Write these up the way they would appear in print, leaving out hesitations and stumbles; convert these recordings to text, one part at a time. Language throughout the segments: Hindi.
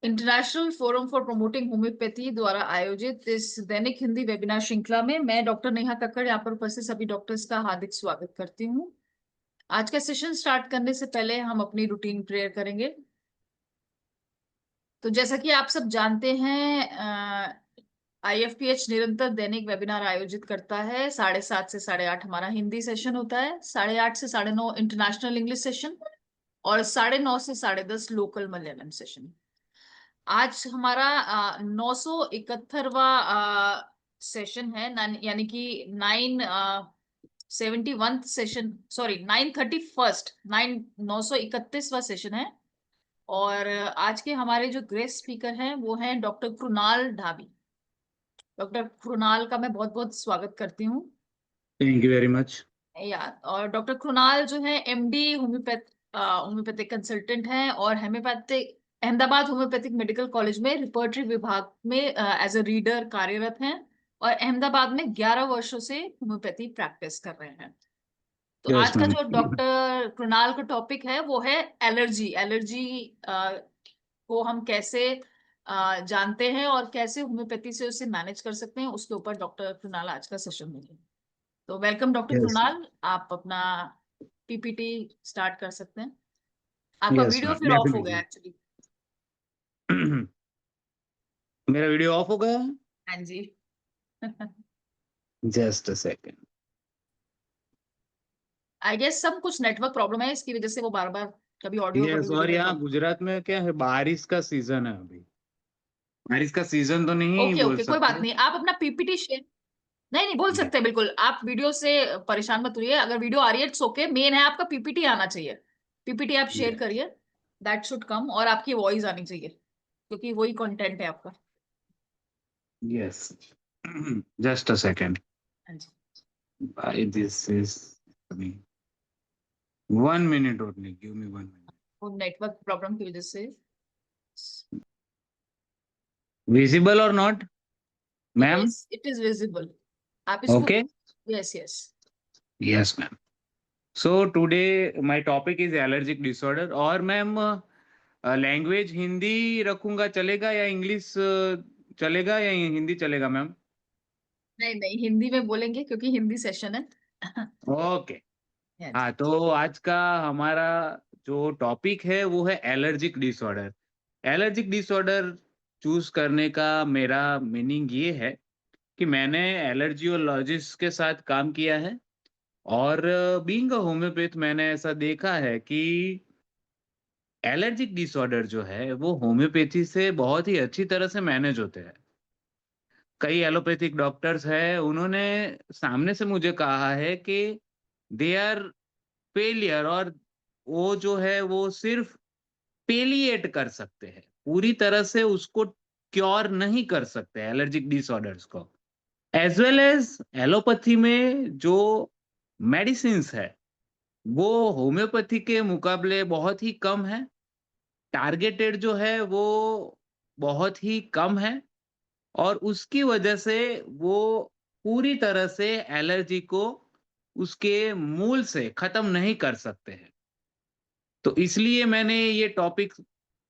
International forum for promoting homeopathy द्वारा आयोजित इस दैनिक हिंदी वेबिनार श्रृंखला में मैं डॉक्टर नेहा कक्कड़ यहाँ पर उपस्थित सभी डॉक्टर्स का हार्दिक स्वागत करती हूँ। आज का सेशन स्टार्ट करने से पहले हम अपनी रूटीन प्रेयर करेंगे। तो जैसा कि आप सब जानते हैं, IFPH निरंतर दैनिक वेबिनार आयोजित करता है। 7:30 से 8:30 हमारा हिंदी सेशन होता है, 8:30 से 9:30 इंटरनेशनल इंग्लिश सेशन और 9:30 से 10:30 लोकल मलयालम सेशन। आज हमारा 971वां सेशन है, यानी कि 971 सेशन, सॉरी 931वां सेशन है। और आज के हमारे जो गेस्ट स्पीकर हैं वो हैं डॉक्टर कृणाल ढाबी। डॉक्टर कृणाल का मैं बहुत बहुत स्वागत करती हूँ। Thank you very much. यार, और डॉक्टर कृणाल जो है MD होम्योपैथिक कंसल्टेंट हैं और अहमदाबाद होम्योपैथिक मेडिकल कॉलेज में रिपर्टरी विभाग में एज अ रीडर कार्यरत हैं और अहमदाबाद में 11 वर्षों से होम्योपैथी प्रैक्टिस कर रहे हैं। तो यस आज का मैम। जो डॉक्टर कृणाल का टॉपिक है वो है एलर्जी। एलर्जी को हम कैसे जानते हैं और कैसे होम्योपैथी से उसे मैनेज कर सकते हैं, उसके ऊपर डॉक्टर कृणाल आज का सेशन देंगे। तो वेलकम डॉक्टर यस कृणाल, आप अपना PPT स्टार्ट कर सकते हैं। आपका यस वीडियो मैम, फिर ऑफ हो गया डेफिनेटली। एक्चुअली। मेरा वीडियो ऑफ हो गया है। हाँ जी। Just a second. I guess सब कुछ नेटवर्क प्रॉब्लम है, इसकी वजह से वो बार बार कभी ऑडियो कभी यस, वीडियो और में यहाँ प्रॉब्लम। गुजरात में क्या है, बारिश का सीजन है अभी। बारिश का सीजन तो नहीं ओके बोल ओके, कोई बात सकते। नहीं, आप अपना PPT शेयर। नहीं नहीं, बोल सकते हैं बिल्कुल। आप वीडियो से परेशान मत होइए, अगर वीडियो आ रही है इट्स ओके, मेन है आपका PPT आना चाहिए। PPT आप शेयर करिए, दैट शुड कम, और आपकी वॉइस आनी चाहिए क्योंकि वही कंटेंट है आपका। Yes, just a second. हाँ जी। Why this is coming? 1 minute only. Give me 1 minute. वो नेटवर्क प्रॉब्लम की वजह से। Visible or not, ma'am? Yes it is visible. आप इसको। Okay. Yes yes. Yes, ma'am. So today my topic is allergic disorder. और मैम लैंग्वेज हिंदी रखूंगा चलेगा या इंग्लिश चलेगा या हिंदी चलेगा मैम? नहीं नहीं, हिंदी में बोलेंगे क्योंकि हिंदी सेशन है। ओके। हाँ जी। हाँ, तो आज का हमारा जो टॉपिक है वो है allergic disorder. Allergic disorder choose करने का मेरा मीनिंग ये है कि मैंने एलर्जियोलॉजिस्ट के साथ काम किया है और बीइंग अ होम्योपैथ मैंने ऐसा देखा है कि एलर्जिक डिसऑर्डर जो है वो होम्योपैथी से बहुत ही अच्छी तरह से मैनेज होते हैं। कई एलोपैथिक डॉक्टर्स हैं, उन्होंने सामने से मुझे कहा है कि दे आर फेलियर, और वो जो है वो सिर्फ पेलिएट कर सकते हैं, पूरी तरह से उसको क्योर नहीं कर सकते एलर्जिक डिसऑर्डर्स को। एज वेल एज एलोपैथी में जो मेडिसिन्स है वो होम्योपैथी के मुकाबले बहुत ही कम है, टारगेटेड जो है वो बहुत ही कम है, और उसकी वजह से वो पूरी तरह से एलर्जी को उसके मूल से खत्म नहीं कर सकते हैं। तो इसलिए मैंने ये टॉपिक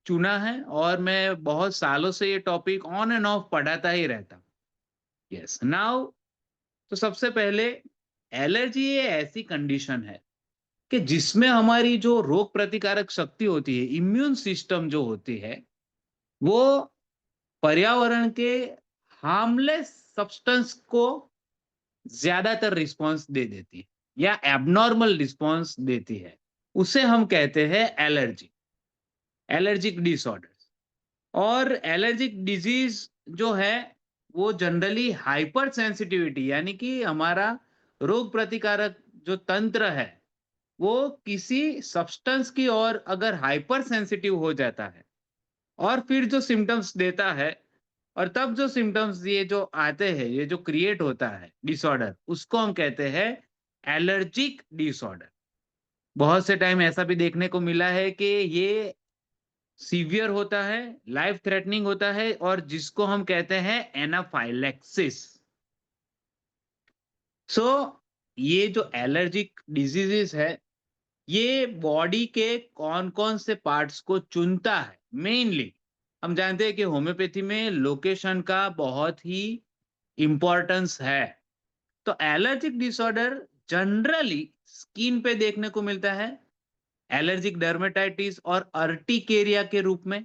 चुना है और मैं बहुत सालों से ये टॉपिक ऑन एंड ऑफ पढ़ाता ही रहता हूँ। यस, नाउ तो सबसे पहले एलर्जी ये ऐसी कंडीशन है कि जिसमें हमारी जो रोग प्रतिकारक शक्ति होती है, इम्यून सिस्टम जो होती है, वो पर्यावरण के हार्मलेस सब्सटेंस को ज्यादातर रिस्पॉन्स दे देती है या एबनॉर्मल रिस्पॉन्स देती है। उसे हम कहते हैं एलर्जी, एलर्जिक डिसऑर्डर। और एलर्जिक डिजीज जो है वो जनरली हाइपर सेंसिटिविटी, यानी कि हमारा रोग प्रतिकारक जो तंत्र है वो किसी सब्सटेंस की ओर अगर हाइपर सेंसिटिव हो जाता है और फिर जो सिम्टम्स देता है, और तब जो सिम्टम्स ये जो आते हैं, ये जो क्रिएट होता है डिसऑर्डर, उसको हम कहते हैं एलर्जिक डिसऑर्डर। बहुत से टाइम ऐसा भी देखने को मिला है कि ये सीवियर होता है, लाइफ थ्रेटनिंग होता है, और जिसको हम कहते हैं एनाफाइलेक्सिस। सो ये जो एलर्जिक डिजीजेस है ये बॉडी के कौन कौन से पार्ट्स को चुनता है मेनली, हम जानते हैं कि होम्योपैथी में लोकेशन का बहुत ही इंपॉर्टेंस है। तो एलर्जिक डिसऑर्डर जनरली स्किन पे देखने को मिलता है, एलर्जिक डर्मेटाइटिस और अर्टिकेरिया के रूप में,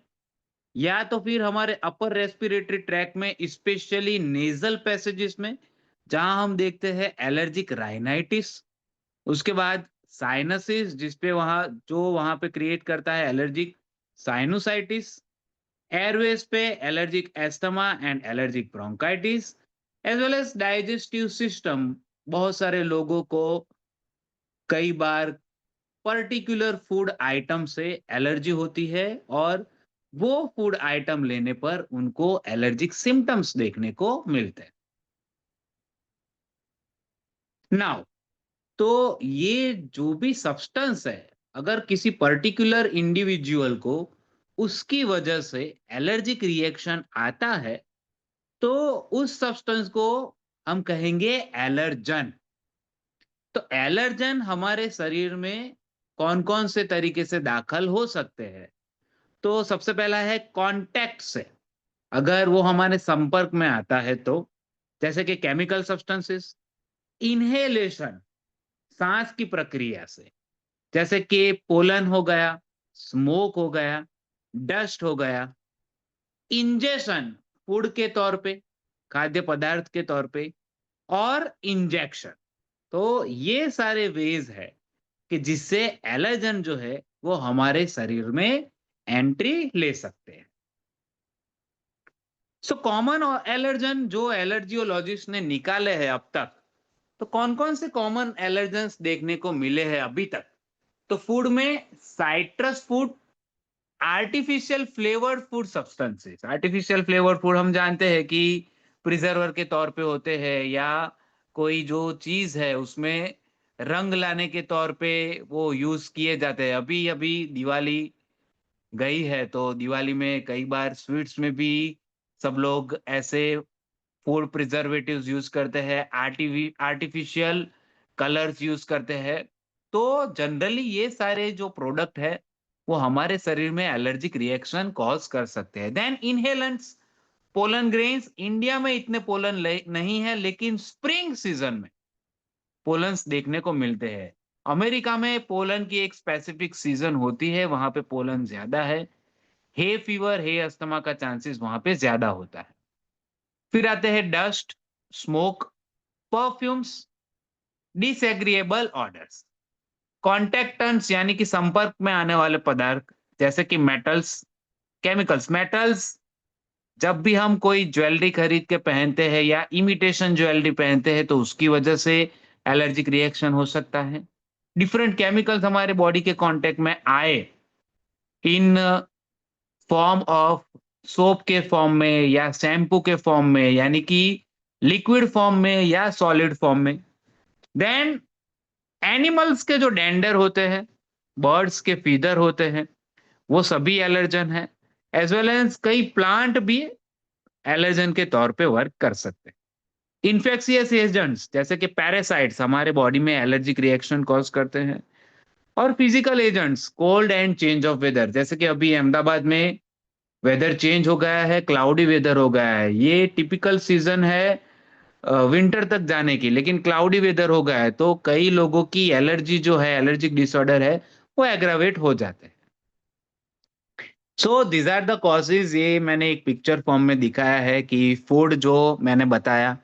या तो फिर हमारे अपर रेस्पिरेटरी ट्रैक में स्पेशली नेजल पैसेजेस में, जहां हम देखते हैं एलर्जिक राइनाइटिस। उसके बाद साइनसिस, जिसपे वहां पे क्रिएट करता है एलर्जिक साइनोसाइटिस। एयरवेज पे allergic asthma and allergic bronchitis, as well as digestive system. बहुत सारे लोगों को कई बार पर्टिकुलर फूड आइटम से एलर्जी होती है, और वो फूड आइटम लेने पर उनको एलर्जिक सिम्टम्स देखने को मिलते हैं। नाउ, तो ये जो भी सब्सटेंस है, अगर किसी पर्टिकुलर इंडिविजुअल को उसकी वजह से एलर्जिक रिएक्शन आता है, तो उस सब्सटेंस को हम कहेंगे एलर्जन। तो एलर्जन हमारे शरीर में कौन-कौन से तरीके से दाखिल हो सकते हैं? तो सबसे पहला है कॉन्टैक्ट से। अगर वो हमारे संपर्क में आता है तो, जैसे कि केमिकल सब्सटेंसेस, इन्हेलेशन, सांस की प्रक्रिया से, जैसे कि पोलन हो गया, स्मोक हो गया, डस्ट हो गया, इंजेशन, फूड के तौर पे, खाद्य पदार्थ के तौर पे, और इंजेक्शन। तो ये सारे वेज है कि जिससे एलर्जन जो है वो हमारे शरीर में एंट्री ले सकते हैं। सो कॉमन एलर्जन जो एलर्जियोलॉजिस्ट ने निकाले हैं अब तक, तो कौन कौन से कॉमन एलर्जन्स देखने को मिले हैं अभी तक? तो फूड में citrus food, artificial flavoured food substances. Artificial flavoured food हम जानते हैं कि प्रिजर्वर के तौर पे होते हैं, या कोई जो चीज है उसमें रंग लाने के तौर पे वो यूज किए जाते हैं। अभी अभी दिवाली गई है, तो दिवाली में कई बार स्वीट्स में भी सब लोग ऐसे फूड प्रिजर्वेटिव्स यूज करते हैं, आर्टिफिशियल कलर्स यूज करते हैं। तो जनरली ये सारे जो प्रोडक्ट है वो हमारे शरीर में एलर्जिक रिएक्शन कॉज कर सकते हैं। Then inhalants, pollen grains. India में इतने पोलन नहीं है, लेकिन स्प्रिंग सीजन में पोलन्स देखने को मिलते हैं। अमेरिका में पोलन की एक स्पेसिफिक सीजन होती है, वहां पे पोलन ज्यादा है। हे फीवर, हे अस्थमा का चांसेस वहां पे ज्यादा होता है। फिर आते हैं dust, smoke, perfumes, disagreeable odours, contactants यानी कि संपर्क में आने वाले पदार्थ, जैसे कि मेटल्स, केमिकल्स। मेटल्स, जब भी हम कोई ज्वेलरी खरीद के पहनते हैं या इमिटेशन ज्वेलरी पहनते हैं, तो उसकी वजह से एलर्जिक रिएक्शन हो सकता है। डिफरेंट केमिकल्स हमारे बॉडी के कांटेक्ट में आए, इन फॉर्म ऑफ सोप के फॉर्म में या शैम्पू के फॉर्म में, यानी कि लिक्विड फॉर्म में या सॉलिड फॉर्म में। देन एनिमल्स के जो डेंडर होते हैं, बर्ड्स के फीदर होते हैं, वो सभी एलर्जन है। एज वेल एज कई प्लांट भी एलर्जन के तौर पे वर्क कर सकते हैं। इन्फेक्शियस एजेंट्स जैसे कि पैरासाइट्स हमारे बॉडी में एलर्जिक रिएक्शन कॉज करते हैं। और physical agents, cold and change of weather, जैसे कि अभी अहमदाबाद में वेदर चेंज हो गया है, क्लाउडी वेदर हो गया है। ये टिपिकल सीजन है विंटर तक जाने की, लेकिन क्लाउडी वेदर हो गया है, तो कई लोगों की एलर्जी जो है, एलर्जिक डिसऑर्डर है, वो एग्रावेट हो जाते हैं। So these are the causes. ये मैंने एक पिक्चर फॉर्म में दिखाया है कि फूड जो मैंने बताया,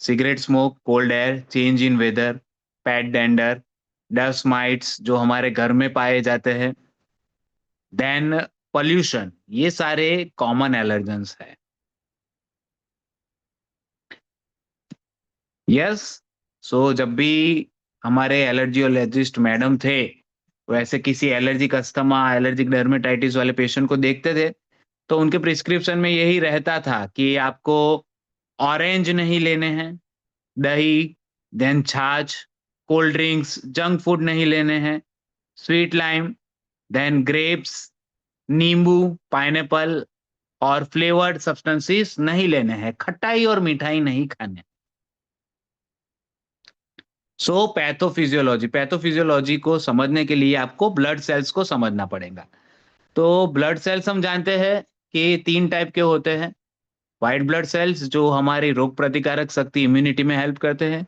cigarette smoke, cold air, change in weather, pet dander, dust mites जो हमारे घर में पाए जाते हैं, देन पॉल्यूशन, ये सारे कॉमन एलर्जेंस है। यस। सो जब भी हमारे एलर्जियोलॉजिस्ट मैडम थे, वैसे किसी एलर्जिक अस्थमा, एलर्जिक डर्मेटाइटिस वाले पेशेंट को देखते थे, तो उनके प्रिस्क्रिप्शन में यही रहता था कि आपको ऑरेंज नहीं लेने हैं, दही, देन छाछ, कोल्ड ड्रिंक्स, जंक फूड नहीं लेने हैं, स्वीट लाइम, देन ग्रेप्स, नींबू, पाइनएप्पल और फ्लेवर्ड सब्सटेंसेस नहीं लेने हैं, खटाई और मिठाई नहीं खाने। सो पैथोफिजियोलॉजी को समझने के लिए आपको ब्लड सेल्स को समझना पड़ेगा। तो ब्लड सेल्स हम जानते हैं के 3 टाइप के होते हैं। व्हाइट ब्लड सेल्स जो हमारी रोग प्रतिकारक शक्ति इम्यूनिटी में हेल्प करते हैं।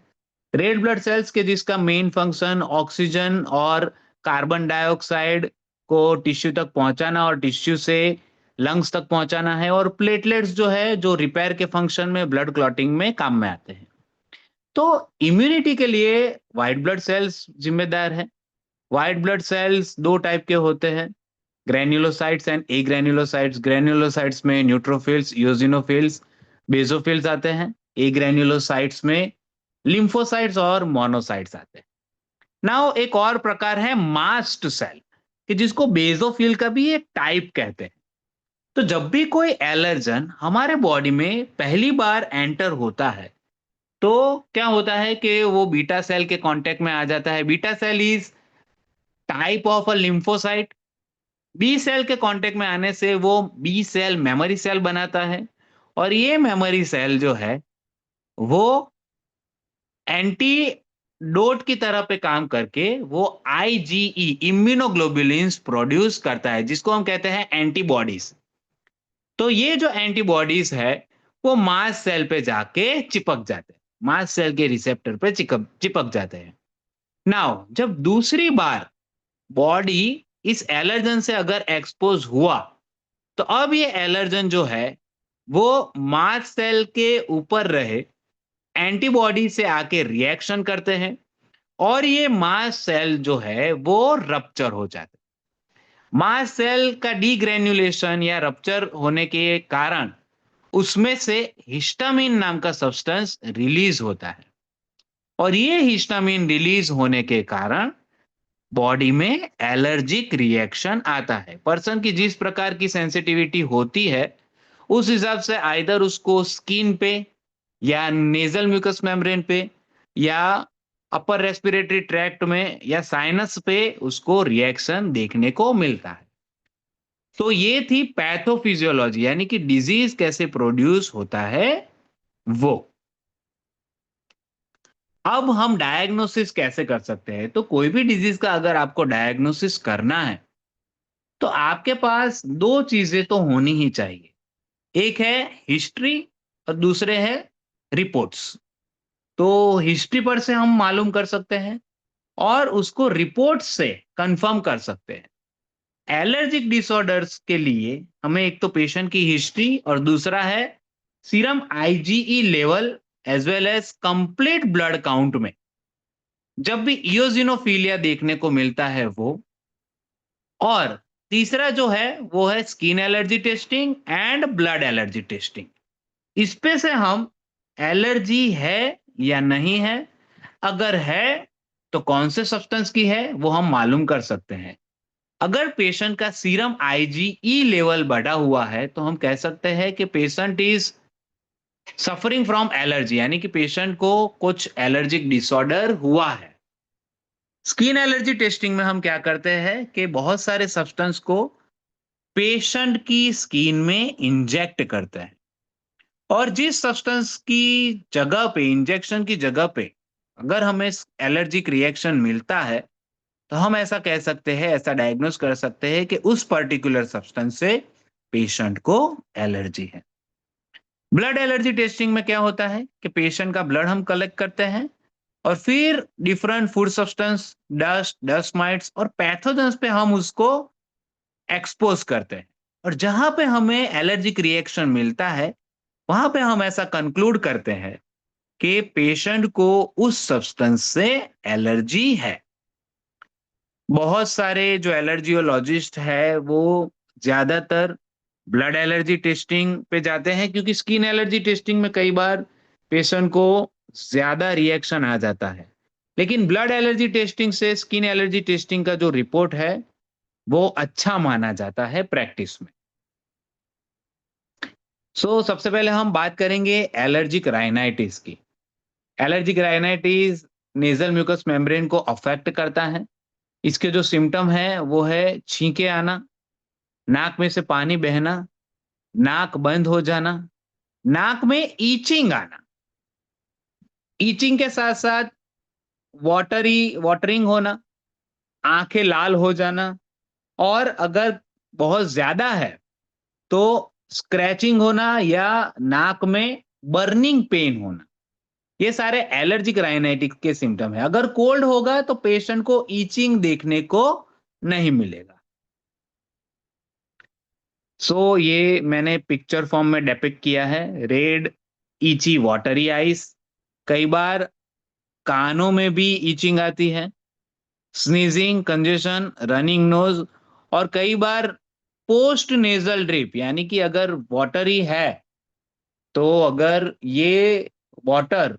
रेड ब्लड सेल्स के जिसका मेन फंक्शन ऑक्सीजन और कार्बन डाइऑक्साइड को टिश्यू तक पहुंचाना और टिश्यू से लंग्स तक पहुंचाना है। और प्लेटलेट्स जो है जो रिपेयर के फंक्शन में ब्लड क्लॉटिंग में काम में आते हैं। तो इम्यूनिटी के लिए व्हाइट ब्लड सेल्स जिम्मेदार है। व्हाइट ब्लड सेल्स 2 टाइप के होते हैं, ग्रेन्युलोसाइट्स एंड एग्रेन्युलोसाइट्स। ग्रेन्युलोसाइट्स में न्यूट्रोफिल्स, इओसिनोफिल्स, बेसोफिल्स आते हैं। एग्रेन्युलोसाइट्स में लिम्फोसाइट्स और मोनोसाइट्स आते हैं। नाउ एक और प्रकार है मास्ट सेल, कि जिसको बेसोफिल का भी एक टाइप कहते हैं। तो जब भी कोई एलर्जन हमारे बॉडी में पहली बार एंटर होता है, तो क्या होता है कि वो बीटा सेल के कांटेक्ट में आ जाता है। Beta cell is type of a lymphocyte. B cell के कांटेक्ट में आने से वो बी सेल मेमोरी सेल बनाता है, और ये मेमोरी सेल जो है वो एंटीडोट की तरह पे काम करके वो आईजीई इम्यूनोग्लोबुलिन्स प्रोड्यूस करता है, जिसको हम कहते हैं एंटीबॉडीज। तो ये जो एंटीबॉडीज है वो मास सेल पे जाके चिपक जाते हैं, मास सेल के रिसेप्टर पे चिपक जाते हैं। नाउ जब दूसरी बार बॉडी इस एलर्जन से अगर एक्सपोज हुआ, तो अब ये एलर्जन जो है वो मास सेल के ऊपर रहे एंटीबॉडी से आके रिएक्शन करते हैं, और ये मास सेल जो है वो रप्चर हो जाते हैं। मास सेल का डीग्रेन्युलेशन या रप्चर होने के कारण उसमें से हिस्टामिन नाम का सब्सटेंस रिलीज होता है, और ये हिस्टामिन रिलीज होने के कारण बॉडी में एलर्जिक रिएक्शन आता है। पर्सन की जिस प्रकार की सेंसिटिविटी होती है उस हिसाब से आइदर उसको स्किन पे या नेजल म्यूकस मेम्ब्रेन पे या अपर रेस्पिरेटरी ट्रैक्ट में या साइनस पे उसको रिएक्शन देखने को मिलता है। तो ये थी पैथोफिजियोलॉजी, यानी कि डिजीज कैसे प्रोड्यूस होता है वो। अब हम डायग्नोसिस कैसे कर सकते हैं? तो कोई भी डिजीज का अगर आपको डायग्नोसिस करना है, तो आपके पास 2 चीजें तो होनी ही चाहिए। एक है हिस्ट्री और दूसरे है रिपोर्ट्स। तो हिस्ट्री पर से हम मालूम कर सकते हैं और उसको रिपोर्ट से कंफर्म कर सकते हैं। एलर्जिक डिसऑर्डर्स के लिए हमें एक तो पेशेंट की हिस्ट्री और दूसरा है serum IgE level as well as complete blood count में जब भी इओसिनोफिलिया देखने को मिलता है वो। और तीसरा जो है वो है skin allergy testing and blood allergy testing. इस पे से हम एलर्जी है या नहीं है, अगर है तो कौन से सब्सटेंस की है वो हम मालूम कर सकते हैं। अगर पेशेंट का सीरम आईजीई लेवल बढ़ा हुआ है तो हम कह सकते हैं कि patient is suffering from allergy, यानी कि पेशेंट को कुछ एलर्जिक डिसऑर्डर हुआ है। स्किन एलर्जी टेस्टिंग में हम क्या करते हैं कि बहुत सारे सब्सटेंस को पेशेंट की स्किन में इंजेक्ट करते हैं, और जिस सब्सटेंस की जगह पे, इंजेक्शन की जगह पे अगर हमें एलर्जिक रिएक्शन मिलता है, तो हम ऐसा कह सकते हैं, ऐसा डायग्नोस कर सकते हैं कि उस पर्टिकुलर सब्सटेंस से पेशेंट को एलर्जी है। ब्लड एलर्जी टेस्टिंग में क्या होता है कि पेशेंट का ब्लड हम कलेक्ट करते हैं और फिर different food substance, dust mites और पैथोजेंस पे हम उसको एक्सपोज करते हैं, और जहां पे हमें एलर्जिक रिएक्शन मिलता है वहां पे हम ऐसा कंक्लूड करते हैं कि पेशेंट को उस सब्सटेंस से एलर्जी है। बहुत सारे जो एलर्जियोलॉजिस्ट है वो ज्यादातर ब्लड एलर्जी टेस्टिंग पे जाते हैं, क्योंकि स्किन एलर्जी टेस्टिंग में कई बार पेशेंट को ज्यादा रिएक्शन आ जाता है। लेकिन ब्लड एलर्जी टेस्टिंग से स्किन एलर्जी टेस्टिंग का जो रिपोर्ट है वो अच्छा माना जाता है प्रैक्टिस में। सबसे पहले हम बात करेंगे एलर्जिक राइनाइटिस की। Allergic rhinitis nasal mucus membrane को अफेक्ट करता है। इसके जो सिम्टम है वो है छींके आना, नाक में से पानी बहना, नाक बंद हो जाना, नाक में ईचिंग आना, ईचिंग के साथ साथ वाटरिंग होना, आंखें लाल हो जाना, और अगर बहुत ज्यादा है तो स्क्रैचिंग होना या नाक में बर्निंग पेन होना, ये सारे एलर्जिक राइनाइटिस के सिम्टम है। अगर कोल्ड होगा तो पेशेंट को ईचिंग देखने को नहीं मिलेगा। ये मैंने पिक्चर फॉर्म में डेपिक्ट किया है। रेड ईची वाटरी आइस, कई बार कानों में भी ईचिंग आती है, स्नीजिंग, कंजेशन, रनिंग नोज, और कई बार पोस्ट नेजल ड्रिप, यानी कि अगर वाटरी है तो अगर ये वाटर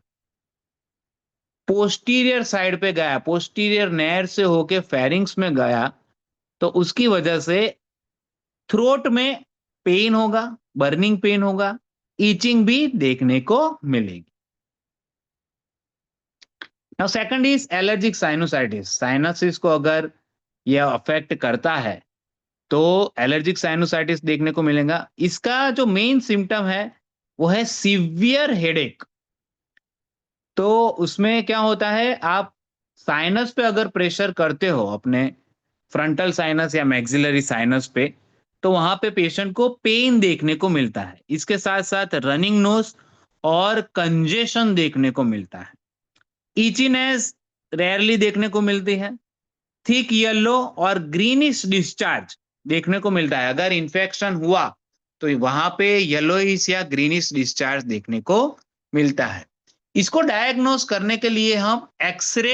पोस्टीरियर साइड पे गया, पोस्टीरियर नेर से होके फेरिंग्स में गया, तो उसकी वजह से थ्रोट में पेन होगा, बर्निंग पेन होगा, ईचिंग भी देखने को मिलेगी। Now second is allergic sinusitis. Sinuses को अगर यह अफेक्ट करता है तो एलर्जिक साइनोसाइटिस देखने को मिलेगा। इसका जो मेन सिम्टम है वो है सीवियर हेडेक। तो उसमें क्या होता है, आप साइनस पे अगर प्रेशर करते हो, अपने फ्रंटल साइनस या मैक्सिलरी साइनस पे, तो वहां पे पेशेंट को पेन देखने को मिलता है। इसके साथ साथ रनिंग नोज और कंजेशन देखने को मिलता है। इचीनेस रेयरली देखने को मिलती है। थिक येलो और ग्रीनिश डिस्चार्ज देखने को मिलता है। अगर इन्फेक्शन हुआ तो वहां पे येलोइश या ग्रीनिश डिस्चार्ज देखने को मिलता है। इसको डायग्नोस करने के लिए हम एक्सरे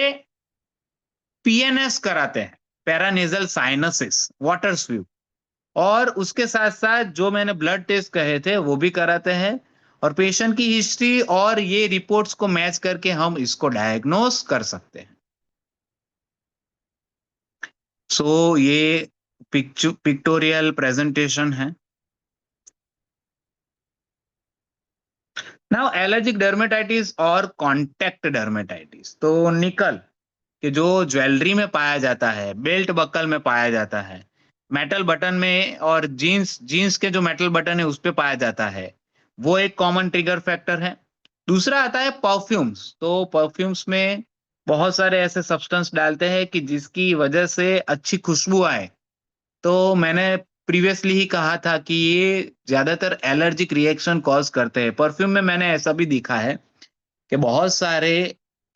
पीएनएस कराते हैं, पैरानेजल साइनसिस वाटर स्वीप, और उसके साथ साथ जो मैंने ब्लड टेस्ट कहे थे वो भी कराते हैं, और पेशेंट की हिस्ट्री और ये रिपोर्ट्स को मैच करके हम इसको डायग्नोस कर सकते हैं। ये पिक्टोरियल प्रेजेंटेशन है। नाउ एलर्जिक डर्मेटाइटिस और कॉन्टेक्ट डर्मेटाइटिस। तो निकल कि जो ज्वेलरी में पाया जाता है, बेल्ट बकल में पाया जाता है, मेटल बटन में, और जीन्स जीन्स के जो मेटल बटन है उस पे पाया जाता है, वो एक कॉमन ट्रिगर फैक्टर है। दूसरा आता है परफ्यूम्स। तो परफ्यूम्स में बहुत सारे ऐसे सब्सटेंस डालते हैं कि जिसकी वजह से अच्छी खुशबू आए। तो मैंने प्रीवियसली ही कहा था कि ये ज्यादातर एलर्जिक रिएक्शन कॉज करते हैं। परफ्यूम में मैंने ऐसा भी देखा है कि बहुत सारे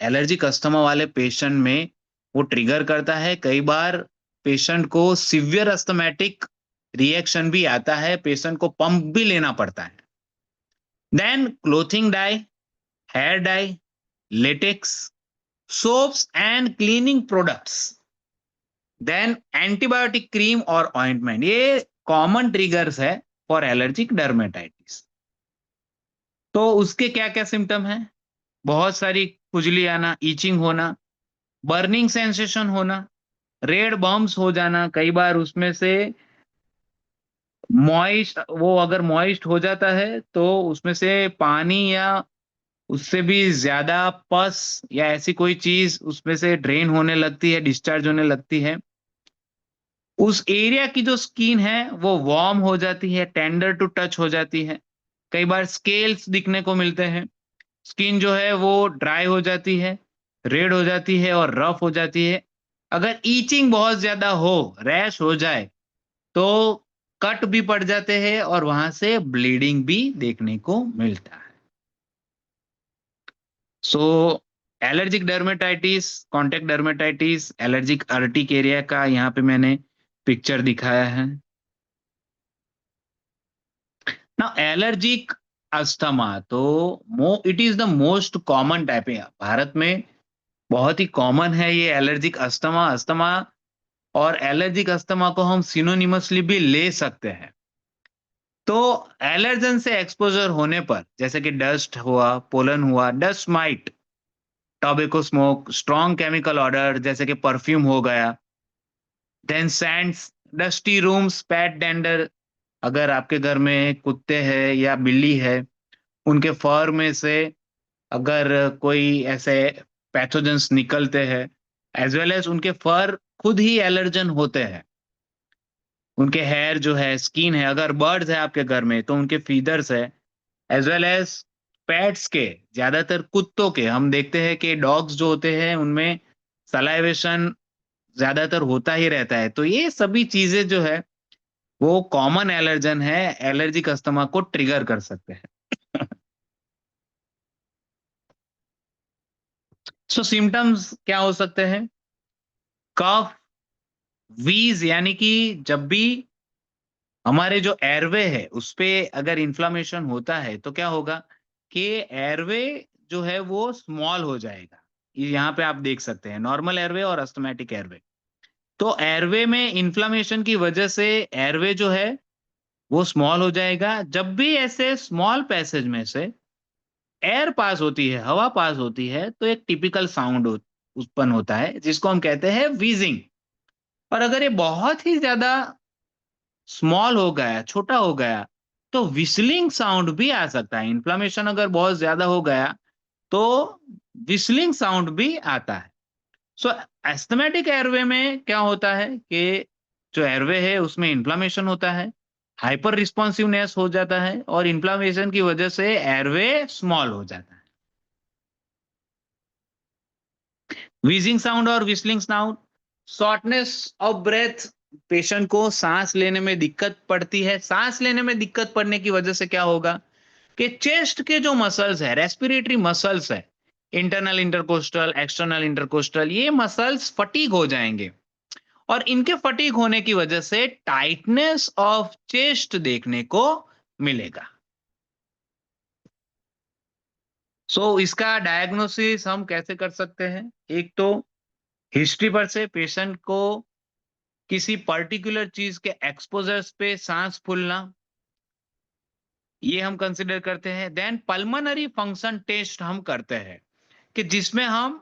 एलर्जिक अस्थमा वाले पेशेंट में वो ट्रिगर करता है। कई बार पेशेंट को सिवियर अस्थमेटिक रिएक्शन भी आता है, पेशेंट को पंप भी लेना पड़ता है। Then clothing dye, hair dye, latex, soaps and cleaning products, then antibiotic cream और ऑइंटमेंट, ये कॉमन ट्रिगर्स है फॉर एलर्जिक डर्मेटाइटिस। तो उसके क्या क्या सिम्टम है? बहुत सारी खुजली आना, ईचिंग होना, बर्निंग सेंसेशन होना, रेड बम्प्स हो जाना, कई बार उसमें से मॉइस्ट, वो अगर मॉइस्ट हो जाता है तो उसमें से पानी या उससे भी ज्यादा पस या ऐसी कोई चीज उसमें से ड्रेन होने लगती है, डिस्चार्ज होने लगती है। उस एरिया की जो स्किन है वो वार्म हो जाती है, टेंडर टू टच हो जाती है। कई बार स्केल्स दिखने को मिलते हैं। स्किन जो है वो ड्राई हो जाती है, रेड हो जाती है और रफ हो जाती है। अगर ईचिंग बहुत ज्यादा हो, रैश हो जाए, तो कट भी पड़ जाते हैं और वहां से ब्लीडिंग भी देखने को मिलता है। So allergic dermatitis, contact dermatitis, allergic urticaria का यहाँ पे मैंने पिक्चर दिखाया है ना। एलर्जिक अस्थमा, तो it is the most common type है भारत में, बहुत ही कॉमन है ये एलर्जिक अस्थमा। अस्थमा और एलर्जिक अस्थमा को हम सिनोनिमसली भी ले सकते हैं। तो एलर्जन से एक्सपोजर होने पर, जैसे कि डस्ट हुआ, पोलन हुआ, dust mite, tobacco smoke, strong chemical order जैसे कि परफ्यूम हो गया, then sands, dusty rooms, pet dander, अगर आपके घर में कुत्ते हैं या बिल्ली है, उनके फर में से अगर कोई ऐसे पैथोजेंस निकलते हैं, एज वेल एज उनके फर खुद ही एलर्जन होते हैं, उनके हेयर जो है, स्किन है, अगर बर्ड्स है आपके घर में तो उनके फीदर्स है, एज वेल एज पेट्स के, ज्यादातर कुत्तों के हम देखते हैं कि डॉग्स जो होते हैं उनमें सलाइवेशन ज्यादातर होता ही रहता है। तो ये सभी चीजें जो है वो कॉमन एलर्जन है, एलर्जिक अस्थमा को ट्रिगर कर सकते हैं। सो सिम्टम्स क्या हो सकते हैं? कफ, वीज, यानी कि जब भी हमारे जो एयरवे है उस पे अगर इन्फ्लामेशन होता है तो क्या होगा कि एयरवे जो है वो स्मॉल हो जाएगा। ये यहाँ पे आप देख सकते हैं नॉर्मल एयरवे और अस्थमैटिक एयरवे। तो एयरवे में इन्फ्लामेशन की वजह से एयरवे जो है वो स्मॉल हो जाएगा। जब भी ऐसे स्मॉल पैसेज में से एयर पास होती है, हवा पास होती है, तो एक टिपिकल साउंड उत्पन्न होता है जिसको हम कहते हैं व्हीजिंग। और अगर ये बहुत ही ज्यादा स्मॉल हो गया, छोटा हो गया, तो विस्लिंग साउंड भी आ सकता है। इन्फ्लामेशन अगर बहुत ज्यादा हो गया तो विस्लिंग साउंड भी आता है। सो एस्थमेटिक एयरवे में क्या होता है कि जो एयरवे है उसमें इन्फ्लामेशन होता है, हाइपर रिस्पॉन्सिवनेस हो जाता है और इन्फ्लामेशन की वजह से एयरवे स्मॉल हो जाता है। व्हीजिंग साउंड और whistling sound, shortness of breath, patient को सांस लेने में दिक्कत पड़ती है। सांस लेने में दिक्कत पड़ने की वजह से क्या होगा कि चेस्ट के जो मसल्स है, रेस्पिरेटरी मसल्स है, इंटरनल इंटरकोस्टल, एक्सटर्नल इंटरकोस्टल, ये मसल्स फटीग हो जाएंगे और इनके फटीग होने की वजह से टाइटनेस ऑफ चेस्ट देखने को मिलेगा। इसका डायग्नोसिस हम कैसे कर सकते हैं? एक तो हिस्ट्री पर से पेशेंट को किसी पर्टिकुलर चीज के एक्सपोजर्स पे सांस फूलना, ये हम कंसिडर करते हैं। देन पल्मोनरी फंक्शन टेस्ट हम करते हैं कि जिसमें हम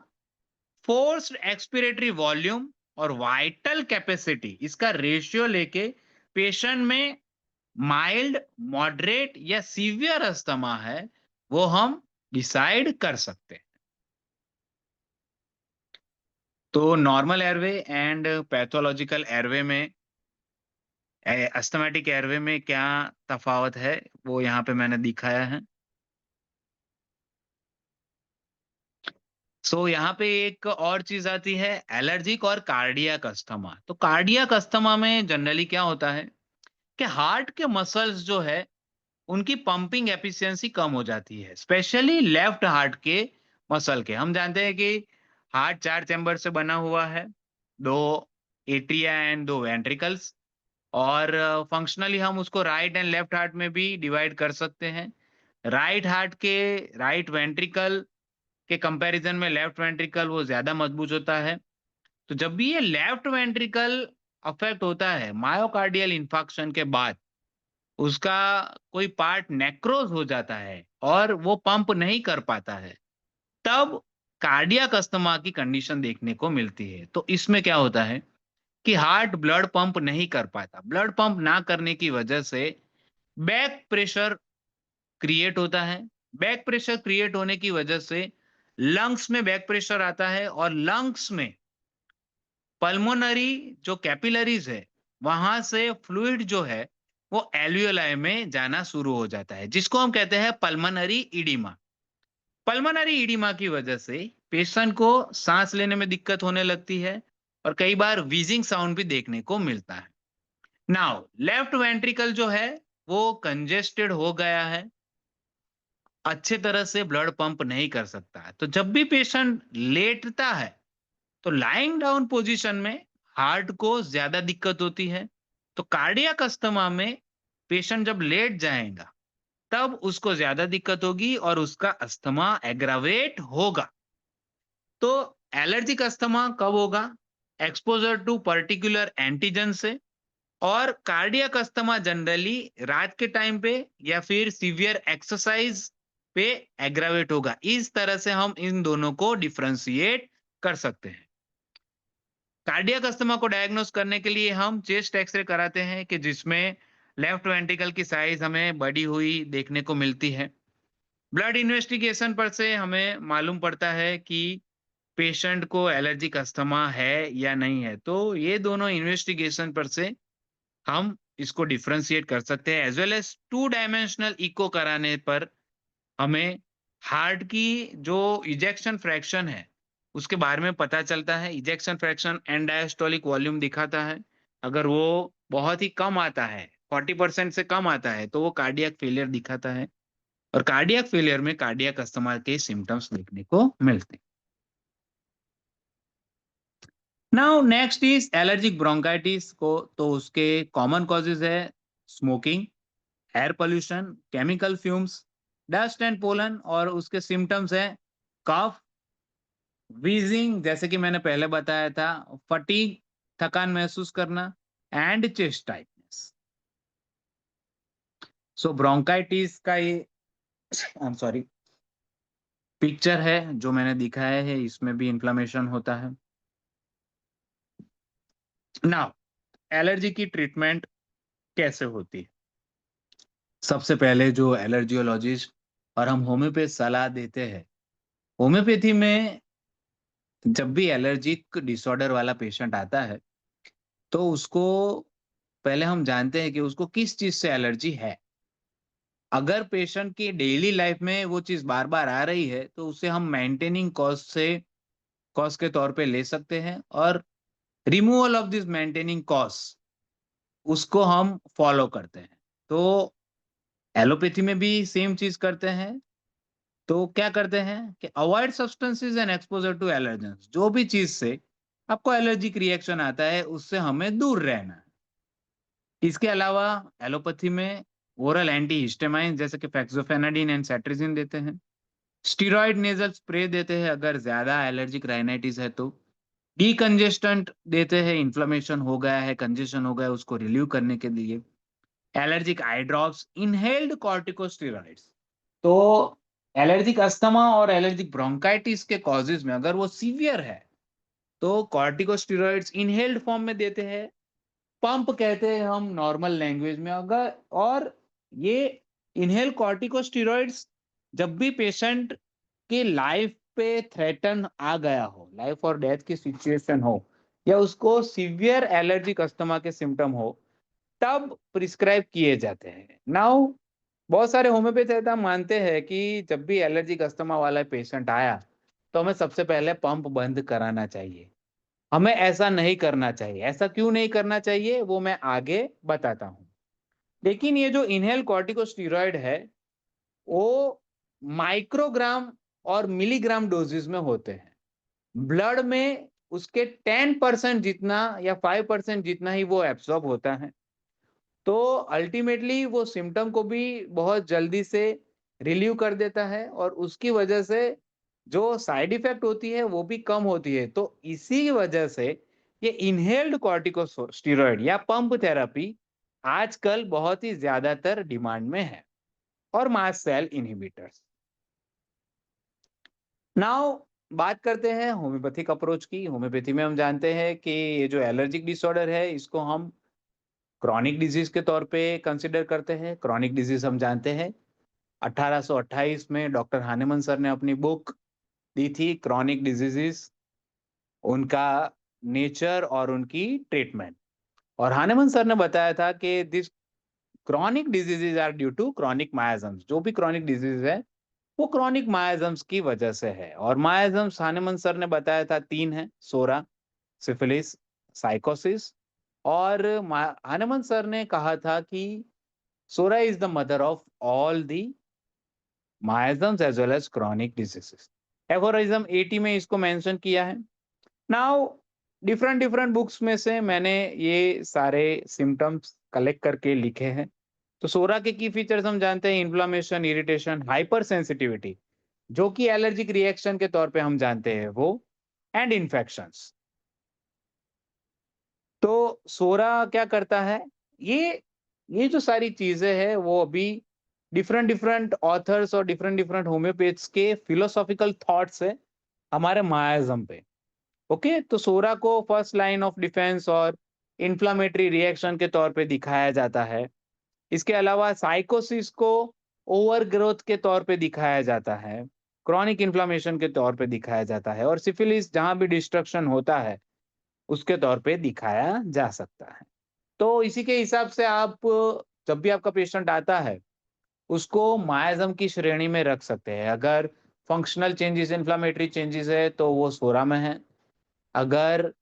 फोर्स्ड एक्सपिरेटरी वॉल्यूम और वाइटल कैपेसिटी इसका रेशियो लेके पेशेंट में माइल्ड, मॉडरेट या सीवियर अस्थमा है वो हम डिसाइड कर सकते हैं। तो normal airway and pathological airway में, अस्थमेटिक एयरवे में क्या तफावत है वो यहाँ पे मैंने दिखाया है। यहाँ पे एक और चीज आती है, एलर्जिक और कार्डियक अस्थमा। तो कार्डियक अस्थमा में जनरली क्या होता है कि हार्ट के मसल्स जो है उनकी पंपिंग एफिशिएंसी कम हो जाती है, स्पेशली लेफ्ट हार्ट के मसल के। हम जानते हैं कि हार्ट 4 चैम्बर से बना हुआ है, 2 एट्रिया एंड 2 वेंट्रिकल्स, और फंक्शनली हम उसको राइट एंड लेफ्ट हार्ट में भी डिवाइड कर सकते हैं। राइट हार्ट के राइट वेंट्रिकल के कंपैरिजन में लेफ्ट वेंट्रिकल वो ज्यादा मजबूत होता है। तो जब भी ये लेफ्ट वेंट्रिकल अफेक्ट होता है मायोकार्डियल इंफाक्शन के बाद, उसका कोई पार्ट नेक्रोज हो जाता है और वो पंप नहीं कर पाता है, तब कार्डियक अस्थमा की कंडीशन देखने को मिलती है। तो इसमें क्या होता है कि हार्ट ब्लड पंप नहीं कर पाता। ब्लड पंप ना करने की वजह से बैक प्रेशर क्रिएट होता है। बैक प्रेशर क्रिएट होने की वजह से लंग्स में बैक प्रेशर आता है और लंग्स में पल्मोनरी जो कैपिलरीज है वहां से फ्लूइड जो है वो एल्वियोलाई में जाना शुरू हो जाता है, जिसको हम कहते हैं पल्मोनरी इडीमा। पल्मोनरी इडीमा की वजह से पेशेंट को सांस लेने में दिक्कत होने लगती है और कई बार व्हीजिंग साउंड भी देखने को मिलता है। नाउ लेफ्ट वेंट्रिकल जो है वो कंजेस्टेड हो गया है, अच्छे तरह से ब्लड पंप नहीं कर सकता है। तो जब भी पेशेंट लेटता है तो लाइंग डाउन पोजीशन में हार्ट को ज्यादा दिक्कत होती है। तो कार्डियक अस्थमा में पेशेंट जब लेट जाएगा तब उसको ज्यादा दिक्कत होगी और उसका अस्थमा एग्रावेट होगा। तो एलर्जिक अस्थमा कब होगा? एक्सपोजर टू पर्टिकुलर एंटीजन से। और कार्डियक अस्थमा जनरली रात के टाइम पे या फिर सीवियर एक्सरसाइज पे एग्रावेट होगा। इस तरह से हम इन दोनों को डिफरेंशिएट कर सकते हैं। कार्डियक अस्थमा को डायग्नोस करने के लिए हम चेस्ट एक्सरे कराते हैं कि जिसमें लेफ्ट वेंट्रिकल की साइज हमें बढ़ी हुई देखने को मिलती है। ब्लड इन्वेस्टिगेशन पर से हमें मालूम पड़ता है कि पेशेंट को एलर्जिक अस्थमा है या नहीं है। तो ये दोनों इन्वेस्टिगेशन पर से हम इसको डिफरेंशिएट कर सकते हैं। As well as 2 dimensional echo कराने पर हमें हार्ट की जो इजेक्शन फ्रैक्शन है उसके बारे में पता चलता है। Ejection fraction and diastolic volume दिखाता है। अगर वो बहुत ही कम आता है, 40% से कम आता है, तो वो कार्डियक फेलियर दिखाता है और कार्डियक फेलियर में कार्डियक अस्थमा के सिम्टम्स देखने को मिलते हैं। Now next is allergic bronchitis को, तो उसके कॉमन कॉजेज है smoking, air pollution, chemical fumes, dust and pollen, और उसके सिम्टम्स है कफ, वीजिंग जैसे कि मैंने पहले बताया था, फटीग थकान महसूस करना, and chest tightness. So bronchitis का ये आई एम सॉरी पिक्चर है जो मैंने दिखाया है, इसमें भी इन्फ्लेमेशन होता है। नाउ एलर्जी की ट्रीटमेंट कैसे होती है? सबसे पहले जो एलर्जियोलॉजिस्ट और हम होम्योपैथ सलाह देते हैं, होम्योपैथी में जब भी एलर्जिक डिसऑर्डर वाला पेशेंट आता है, तो उसको पहले हम जानते हैं कि उसको किस चीज से एलर्जी है। अगर पेशेंट की डेली लाइफ में वो चीज बार बार आ रही है, तो उसे हम मेंटेनिंग कॉज के तौर पे ले सकते हैं, और removal of this maintaining cause उसको हम फॉलो करते हैं। तो एलोपैथी में भी सेम चीज करते हैं। तो क्या करते हैं कि avoid substances and exposure to allergens, जो भी चीज से आपको एलर्जिक रिएक्शन आता है उससे हमें दूर रहना है। इसके अलावा एलोपैथी में ओरल एंटी हिस्टामाइन जैसे कि फेक्सोफेनाडिन एंड सेट्रिजिन देते हैं, स्टीरॉयड नेजल स्प्रे देते हैं अगर ज्यादा एलर्जिक राइनाइटिस है तो, डीकंजेस्टेंट देते हैं, इन्फ्लेमेशन हो गया है, कंजेशन हो गया है, उसको रिलीव करने के लिए, allergic eye drops, inhaled corticosteroids. तो एलर्जिक अस्थमा और एलर्जिक ब्रोंकाइटिस के कॉजेज में अगर वो सीवियर है, तो कॉर्टिकोस्टेरॉइड्स इनहेल्ड फॉर्म में देते हैं, पंप कहते हैं हम नॉर्मल लैंग्वेज में। अगर और ये इनहेल कॉर्टिकोस्टेरॉइड्स जब भी पेशेंट की लाइफ पे थ्रेटन आ गया हो, लाइफ और डेथ की सिचुएशन हो, या उसको सीवियर एलर्जिक अस्थमा के सिम्टम हो, तब प्रिस्क्राइब किए जाते हैं। नाउ बहुत सारे होम्योपैथ ऐसा मानते हैं कि जब भी एलर्जिक अस्थमा वाला पेशेंट आया, तो हमें सबसे पहले पंप बंद कराना चाहिए। हमें ऐसा नहीं करना चाहिए। ऐसा क्यों नहीं करना चाहिए वो मैं आगे बताता हूँ। लेकिन ये जो इनहेल कॉर्टिकोस्टेरॉइड है, वो माइक्रोग्राम और मिलीग्राम डोजेस में होते हैं। ब्लड में उसके 10% जितना या 5% जितना ही वो एब्सॉर्ब होता है। तो अल्टीमेटली वो सिम्टम को भी बहुत जल्दी से रिलीव कर देता है, और उसकी वजह से जो साइड इफेक्ट होती है वो भी कम होती है। तो इसी वजह से ये इनहेल्ड कॉर्टिकोस्टेरॉइड या पंप थेरेपी आजकल बहुत ही ज्यादातर डिमांड में है, और मास्ट सेल इनहिबिटर्स। नाउ बात करते हैं होम्योपैथिक अप्रोच की। होम्योपैथी में हम जानते हैं कि ये जो एलर्जिक डिसऑर्डर है, इसको हम क्रॉनिक डिजीज के तौर पे कंसिडर करते हैं। क्रॉनिक डिजीज हम जानते हैं 1828 में डॉक्टर हानेमन सर ने अपनी बुक दी थी क्रॉनिक डिजीजेस, उनका नेचर और उनकी ट्रीटमेंट। और हानेमन सर ने बताया था कि this chronic diseases are due to chronic miasms. जो भी क्रॉनिक डिजीज है वो क्रॉनिक मायाजम्स की वजह से है। और मायाजम्स हानेमन सर ने बताया था 3 है: सोरा, सिफिलिस, साइकोसिस। और हानेमन सर ने कहा था कि psora is the mother of all the miasms as well as chronic diseases. Aphorism 80 में इसको मेंशन किया है। नाउ डिफरेंट डिफरेंट बुक्स में से मैंने ये सारे सिम्टम्स कलेक्ट करके लिखे हैं। तो सोरा के की फीचर्स हम जानते हैं: इन्फ्लामेशन, इरिटेशन, हाइपर सेंसिटिविटी जो कि एलर्जिक रिएक्शन के तौर पे हम जानते हैं वो, एंड इन्फेक्शंस। तो सोरा क्या करता है, ये जो सारी चीजें हैं वो अभी डिफरेंट डिफरेंट ऑथर्स और डिफरेंट डिफरेंट होम्योपैथ्स के फिलोसॉफिकल थॉट्स है हमारे मायाजम पे। ओके, तो सोरा को फर्स्ट लाइन ऑफ डिफेंस और इन्फ्लामेटरी रिएक्शन के तौर पे दिखाया जाता है। इसके अलावा साइकोसिस को ओवर ग्रोथ के तौर पे दिखाया जाता है, क्रॉनिक इन्फ्लामेशन के तौर पे दिखाया जाता है, और सिफिलिस जहां भी डिस्ट्रक्शन होता है उसके तौर पे दिखाया जा सकता है। तो इसी के हिसाब से आप जब भी आपका पेशेंट आता है उसको मायाजम की श्रेणी में रख सकते हैं। अगर फंक्शनल चेंजेस, इन्फ्लामेटरी चेंजेस है तो वो सोरा में है। अगर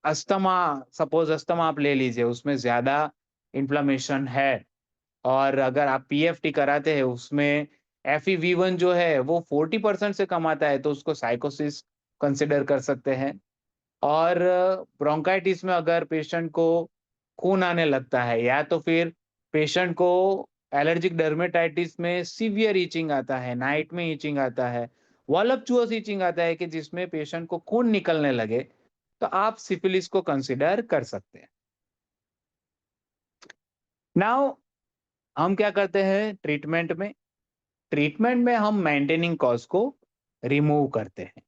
अस्थमा, सपोज अस्थमा आप ले लीजिए, उसमें ज्यादा इन्फ्लेमेशन है और अगर आप पीएफटी कराते हैं उसमें FEV1 जो है वो 40% से कम आता है, तो उसको साइकोसिस कंसिडर कर सकते हैं। और ब्रोंकाइटिस में अगर पेशेंट को खून आने लगता है या तो फिर पेशेंट को एलर्जिक डर्मेटाइटिस में सीवियर ईचिंग आता है, नाइट में ईचिंग आता है, वॉलपचुअस ईचिंग आता है कि जिसमें पेशेंट को खून निकलने लगे, तो आप सिफिलिस को कंसिडर कर सकते हैं। नाउ हम क्या करते हैं ट्रीटमेंट में हम मेंटेनिंग कॉज को रिमूव करते हैं।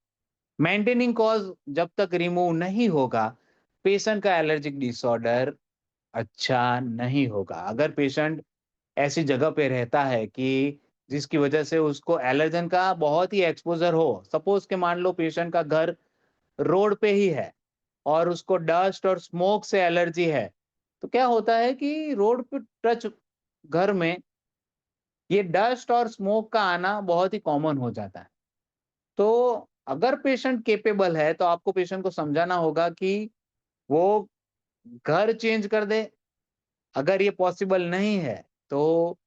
मेंटेनिंग कॉज जब तक रिमूव नहीं होगा, पेशेंट का एलर्जिक डिसऑर्डर अच्छा नहीं होगा। अगर पेशेंट ऐसी जगह पे रहता है कि जिसकी वजह से उसको एलर्जन का बहुत ही एक्सपोजर हो, सपोज के मान लो पेशेंट का घर रोड पे ही है और उसको डस्ट और स्मोक से एलर्जी है, तो क्या होता है कि रोड पे टच घर में ये डस्ट और स्मोक का आना बहुत ही कॉमन हो जाता है। तो अगर पेशेंट केपेबल है तो आपको पेशेंट को समझाना होगा कि वो घर चेंज कर दे। अगर ये पॉसिबल नहीं है तो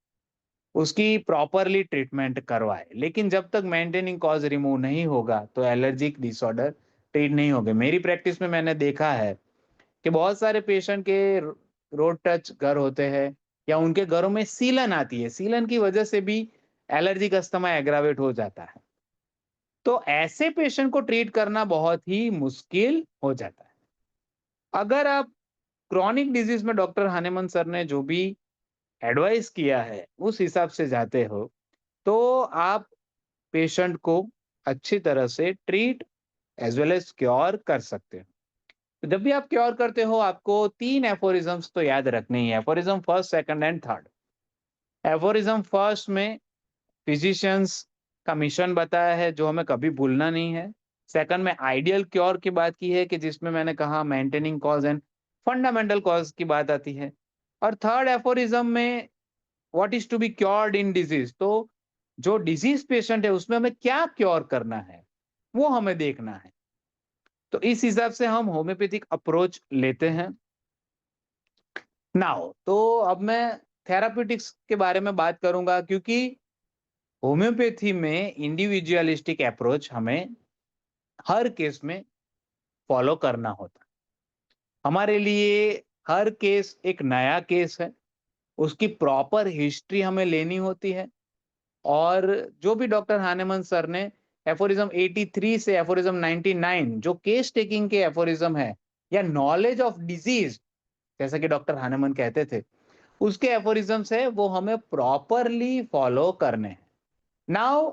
उसकी प्रॉपरली ट्रीटमेंट करवाए। लेकिन जब तक मेंटेनिंग कॉज रिमूव नहीं होगा तो एलर्जिक डिसऑर्डर ट्रीट नहीं होंगे। मेरी प्रैक्टिस में मैंने देखा है कि बहुत सारे पेशेंट के रोड टच घर होते हैं या उनके घरों में सीलन आती है, सीलन की वजह से भी एलर्जिक अस्थमा एग्रावेट हो जाता है। तो ऐसे पेशेंट को ट्रीट करना बहुत ही मुश्किल हो जाता है। अगर आप क्रॉनिक डिजीज में डॉक्टर हानेमन सर ने जो भी एडवाइस किया है उस हिसाब से जाते हो, तो आप पेशेंट को अच्छी तरह से treat as well as cure कर सकते हो। तो जब भी आप क्योर करते हो, आपको 3 एफोरिज्म्स तो याद रखने ही है। Aphorism first, second and third. Aphorism first में फिजिशियंस का मिशन बताया है जो हमें कभी भूलना नहीं है। सेकंड में आइडियल क्योर की बात की है कि जिसमें मैंने कहा maintaining cause and fundamental cause की बात आती है। और थर्ड एफोरिज्म में what is to be cured in disease, तो जो डिजीज पेशेंट है उसमें हमें क्या क्योर करना है वो हमें देखना है। तो इस हिसाब से हम होम्योपैथिक अप्रोच लेते हैं। नाउ तो अब मैं थेराप्यूटिक्स के बारे में बात करूंगा, क्योंकि होम्योपैथी में इंडिविजुअलिस्टिक अप्रोच हमें हर केस में फॉलो करना होता है। हमारे लिए हर केस एक नया केस है, उसकी प्रॉपर हिस्ट्री हमें लेनी होती है। और जो भी डॉक्टर हानेमन सर ने एफोरिज्म 83 से एफोरिज्म 99 जो केस टेकिंग के एफोरिज्म है या नॉलेज ऑफ डिजीज, जैसा कि डॉक्टर हानेमन कहते थे, उसके एफोरिज्म्स है वो हमें प्रॉपरली फॉलो करने हैं। नाउ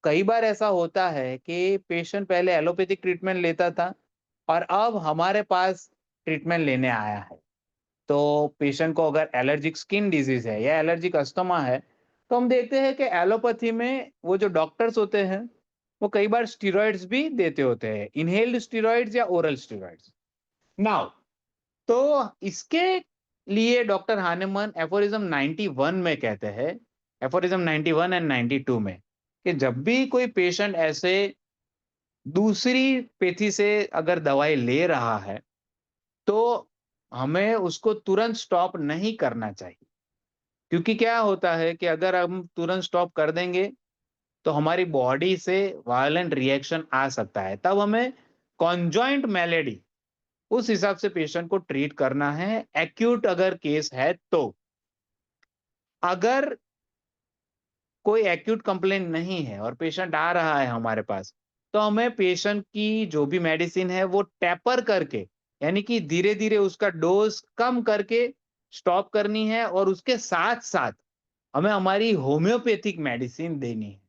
कई बार ऐसा होता है कि पेशेंट पहले एलोपैथिक ट्रीटमेंट लेता था और अब हमारे पास ट्रीटमेंट लेने आया है। तो पेशेंट को अगर एलर्जिक स्किन डिजीज है या एलर्जिक अस्थमा है, तो हम देखते हैं कि एलोपैथी में वो जो डॉक्टर्स होते हैं वो कई बार स्टीरॉइड्स भी देते होते हैं, इनहेल्ड स्टीरॉइड्स या ओरल स्टीरॉइड्स। नाउ तो इसके लिए डॉक्टर हानेमन एफोरिज्म 91 में कहते हैं, एफोरिज्म 91 एंड 92 में, कि जब भी कोई पेशेंट ऐसे दूसरी पैथी से अगर दवाई ले रहा है तो हमें उसको तुरंत स्टॉप नहीं करना चाहिए। क्योंकि क्या होता है कि अगर हम तुरंत स्टॉप कर देंगे तो हमारी बॉडी से वायलेंट रिएक्शन आ सकता है, तब हमें कॉन्जॉइंट मेलेडी उस हिसाब से पेशेंट को ट्रीट करना है, एक्यूट अगर केस है तो। अगर कोई एक्यूट कंप्लेंट नहीं है और पेशेंट आ रहा है हमारे पास, तो हमें पेशेंट की जो भी मेडिसिन है वो टेपर करके, यानी कि धीरे धीरे उसका डोज कम करके स्टॉप करनी है और उसके साथ साथ हमें हमारी होम्योपैथिक मेडिसिन देनी है।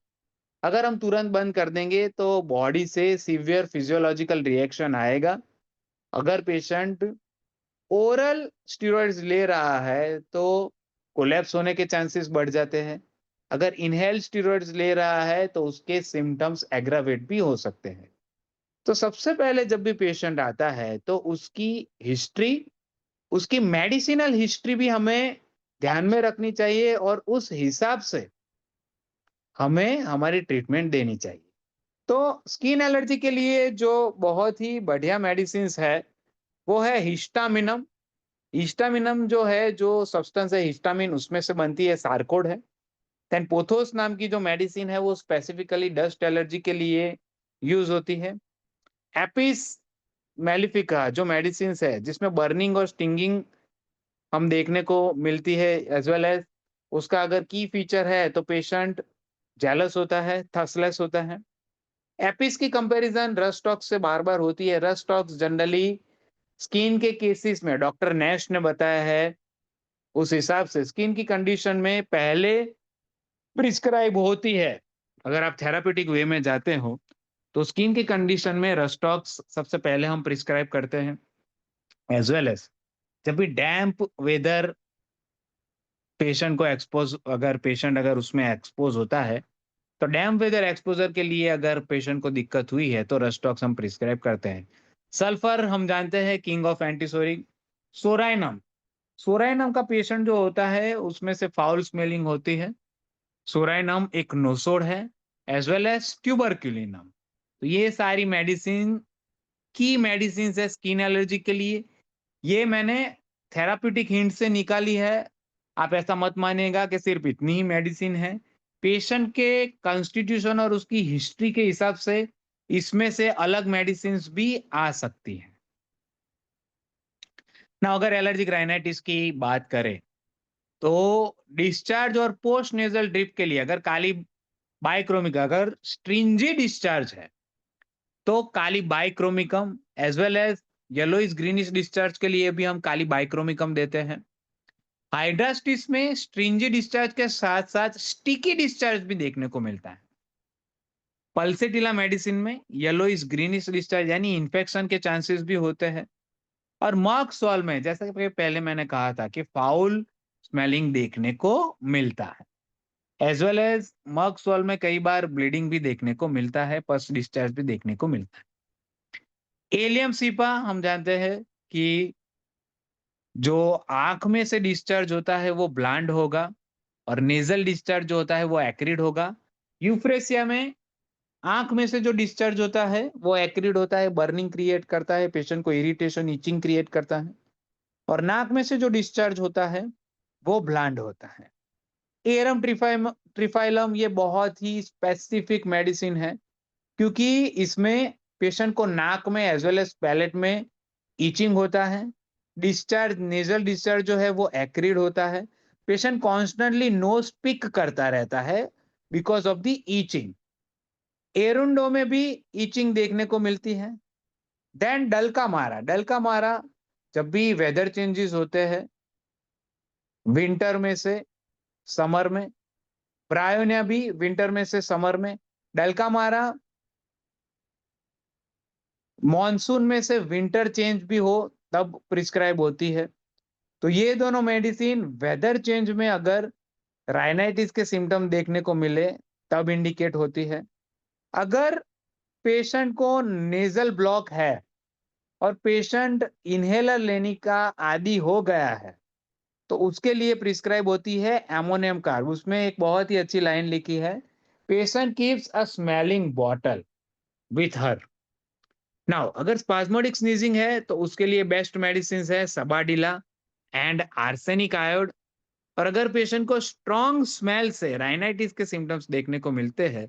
अगर हम तुरंत बंद कर देंगे तो बॉडी से सीवियर फिजियोलॉजिकल रिएक्शन आएगा। अगर पेशेंट ओरल स्टेरॉइड्स ले रहा है तो कोलैप्स होने के चांसेस बढ़ जाते हैं। अगर इनहेल स्टेरॉइड्स ले रहा है तो उसके सिम्टम्स एग्रावेट भी हो सकते हैं। तो सबसे पहले जब भी पेशेंट आता है तो उसकी हिस्ट्री, उसकी मेडिसिनल हिस्ट्री भी हमें ध्यान में रखनी चाहिए और उस हिसाब से हमें हमारी ट्रीटमेंट देनी चाहिए। तो स्किन एलर्जी के लिए जो बहुत ही बढ़िया मेडिसिन है वो है हिस्टामिनम। हिस्टामिनम जो है, जो सब्सटेंस है हिस्टामिन, उसमें से बनती है, सारकोड है। देन पोथोस नाम की जो मेडिसिन है वो स्पेसिफिकली डस्ट एलर्जी के लिए यूज होती है। एपिस मेलिफिका जो मेडिसिन है जिसमें बर्निंग और स्टिंगिंग हम देखने को मिलती है, एज वेल एज उसका अगर की फीचर है तो पेशेंट जेलस होता है, थर्स्टलेस होता है। एपिस की कंपैरिजन रस्टॉक्स से बार बार होती है। रस्टॉक्स जनरली स्किन के केसेस में डॉक्टर नैश ने बताया है, उस हिसाब से स्किन की कंडीशन में पहले प्रिस्क्राइब होती है। अगर आप थेरापेटिक वे में जाते हो तो स्किन की कंडीशन में रस्टॉक्स सबसे पहले हम प्रिस्क्राइब करते हैं। एज वेल एज जब भी डैम्प वेदर पेशेंट को एक्सपोज, अगर पेशेंट अगर उसमें एक्सपोज होता है, तो डैम्प वेदर एक्सपोजर के लिए अगर पेशेंट को दिक्कत हुई है तो रस्टॉक्स हम प्रिस्क्राइब करते हैं। सल्फर हम जानते हैं king of antipsoric. Psorinum, psorinum का पेशेंट जो होता है उसमें से फाउल स्मेलिंग होती है। सोराइनम एक नोसोड है, एज वेल एज ट्यूबरक्यूलिनम। तो ये सारी मेडिसिन की मेडिसिन है स्किन एलर्जी के लिए। ये मैंने थेराप्यूटिक हिंट से निकाली है। आप ऐसा मत मानिएगा कि सिर्फ इतनी ही मेडिसिन है। पेशेंट के कॉन्स्टिट्यूशन और उसकी हिस्ट्री के हिसाब से इसमें से अलग मेडिसिन भी आ सकती हैं। ना अगर एलर्जिक राइनाइटिस की बात करें तो डिस्चार्ज और पोस्ट नेजल ड्रिप के लिए अगर काली बाइक्रोमिक, अगर स्ट्रिंजी डिस्चार्ज है तो kali bichromicum, as well as yellowish greenish discharge के लिए भी हम काली बाइक्रोमिकम देते हैं। हाइड्रास्टिस में स्ट्रिंजी डिस्चार्ज के साथ साथ स्टिकी डिस्चार्ज भी देखने को मिलता है। पल्सेटिला मेडिसिन में येलोइस ग्रीनिश डिस्चार्ज यानी इन्फेक्शन के चांसेस भी होते हैं। और मॉक सॉल में जैसा कि पहले मैंने कहा था कि फाउल स्मेलिंग देखने को मिलता है। एज वेल एज मॉक सॉल में कई बार ब्लीडिंग भी देखने को मिलता है, पस डिस्चार्ज भी देखने को मिलता है। एलियम सीपा हम जानते हैं कि जो आंख में से डिस्चार्ज होता है वो ब्लैंड होगा और नेजल डिस्चार्ज जो होता है वो एक्रिड होगा। यूफ्रेसिया में आंख में से जो डिस्चार्ज होता है वो एक्रिड होता है, बर्निंग क्रिएट करता है, पेशेंट को इरिटेशन इचिंग क्रिएट करता है। और नाक में से जो डिस्चार्ज होता है वो ब्लैंड होता है। एरम ट्रिफाइलम ये बहुत ही स्पेसिफिक मेडिसिन है क्योंकि इसमें पेशेंट को नाक में एज वेल एज पैलेट में ईचिंग होता है। डिस्चार्ज, नेजल डिस्चार्ज जो है वो एक्रिड होता है। पेशेंट कॉन्स्टेंटली नोज पिक करता रहता है बिकॉज ऑफ द ईचिंग। एरुंडो में भी ईचिंग देखने को मिलती है। देन डलका मारा, डलका मारा जब भी वेदर चेंजेस होते हैं विंटर में से समर में, ब्रायोनिया भी विंटर में से समर में, डलका मारा मॉनसून में से विंटर चेंज भी हो तब प्रिस्क्राइब होती है। तो ये दोनों मेडिसिन वेदर चेंज में अगर राइनाइटिस के सिम्टम देखने को मिले तब इंडिकेट होती है। अगर पेशेंट को नेजल ब्लॉक है और पेशेंट इनहेलर लेने का आदी हो गया है तो उसके लिए प्रिस्क्राइब होती है एमोनियम कार्ब। उसमें एक बहुत ही अच्छी लाइन लिखी है, patient keeps a smelling bottle with her. Now अगर स्पाज्मोडिक स्नीजिंग है तो उसके लिए बेस्ट मेडिसिन है सबाडिला एंड आर्सेनिक आयोड। और अगर पेशेंट को स्ट्रॉन्ग स्मेल से राइनाइटिस के सिम्टम्स देखने को मिलते हैं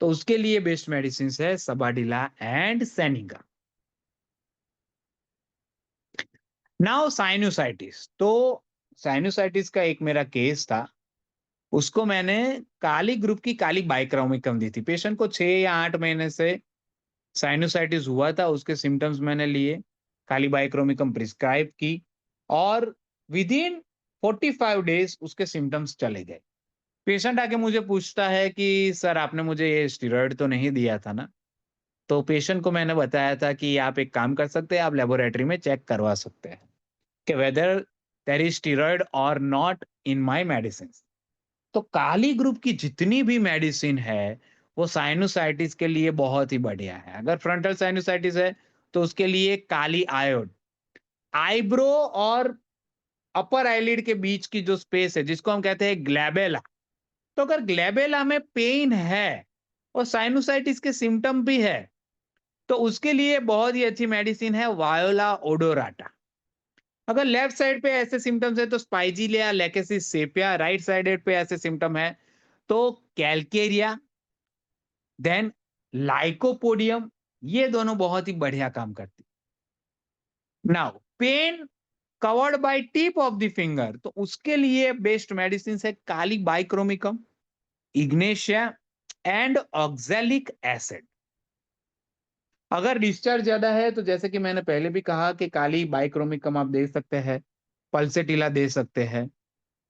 तो उसके लिए बेस्ट मेडिसिन है सबाडिला एंड सेनिगा। नाउ साइनोसाइटिस, तो साइनोसाइटिस का एक मेरा केस था, उसको मैंने काली ग्रुप की काली बाइक्रोमिकम दी थी। पेशेंट को 6 या 8 महीने से साइनोसाइटिस हुआ था, उसके सिम्टम्स मैंने लिए, काली बाइक्रोमिकम प्रिस्क्राइब की और विद इन 45 डेज उसके सिम्टम्स चले गए। पेशेंट आके मुझे पूछता है कि सर आपने मुझे ये स्टेरॉइड तो नहीं दिया था ना? तो पेशेंट को मैंने बताया था कि आप एक काम कर सकते हैं, आप लेबोरेटरी में चेक करवा सकते हैं कि वेदर देयर इज स्टेरॉइड और नॉट इन माय मेडिसिन्स। तो काली ग्रुप की जितनी भी मेडिसिन है वो साइनोसाइटिस के लिए बहुत ही बढ़िया है। अगर फ्रंटल साइनोसाइटिस है तो उसके लिए काली आयोड। आईब्रो और अपर आईलिड के बीच की जो स्पेस है जिसको हम कहते हैं ग्लैबेला, तो अगर ग्लैबेला में पेन है और साइनोसाइटिस के सिम्टम भी है तो उसके लिए बहुत ही अच्छी मेडिसिन है वायोला ओडोराटा। अगर लेफ्ट साइड पे ऐसे सिम्टम्स है तो स्पाइजिलिया लेकेसिस सेपिया, राइट साइडेड पे ऐसे सिम्टम है तो कैलकेरिया, देन लाइकोपोडियम, ये दोनों बहुत ही बढ़िया काम करती। Now pain covered by tip of the finger, तो उसके लिए बेस्ट मेडिसिन है kali bichromicum, ignatia and oxalic acid. अगर डिस्चार्ज ज्यादा है तो जैसे कि मैंने पहले भी कहा कि काली बाइक्रोमिकम आप दे सकते हैं, पल्सेटिला दे सकते हैं,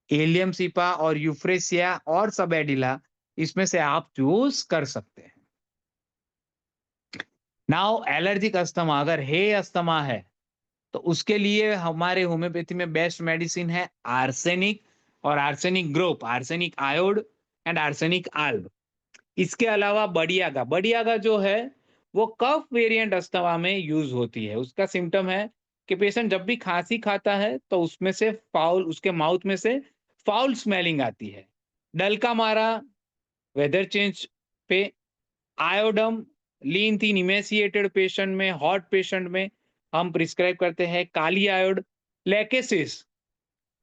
एलियम सिपा और यूफ्रेसिया और सबेडिला, इसमें से आप चूज कर सकते हैं। नाउ एलर्जिक अस्थमा, अगर हे अस्थमा है तो उसके लिए हमारे होम्योपैथी में बेस्ट मेडिसिन है आर्सेनिक और arsenic group, arsenic iod and arsenic alb. इसके अलावा बढ़ियागा, बढ़ियागा जो है वो कफ वेरिएंट अस्थमा में यूज होती है। उसका सिम्टम है कि पेशेंट जब भी खांसी खाता है तो उसमें से फाउल, उसके माउथ में से फाउल स्मेलिंग आती है। डलका मारा वेदर चेंज पे, आयोडम लीन थीन इमेसिएटेड पेशेंट में, हॉट पेशेंट में हम प्रिस्क्राइब करते हैं काली आयोड। लेकेसिस,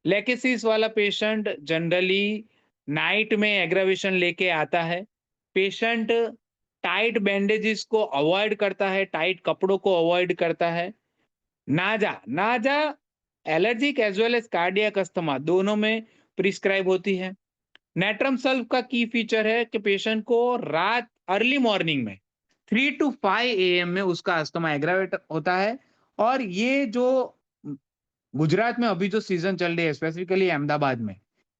लेकेसिस वाला पेशेंट जनरली नाइट में एग्रावेशन लेके आता है। पेशेंट टाइट बैंडेजेस को अवॉइड करता है, टाइट कपड़ों को अवॉइड करता है। Naja, naja allergic as well as cardiac asthma दोनों में प्रिस्क्राइब होती है। नेट्रम सल्फ का की फीचर है कि पेशेंट को रात अर्ली मॉर्निंग में 3 to 5 AM में उसका अस्थमा एग्रावेट होता है। और ये जो गुजरात में अभी जो सीजन चल रही है, स्पेसिफिकली अहमदाबाद में,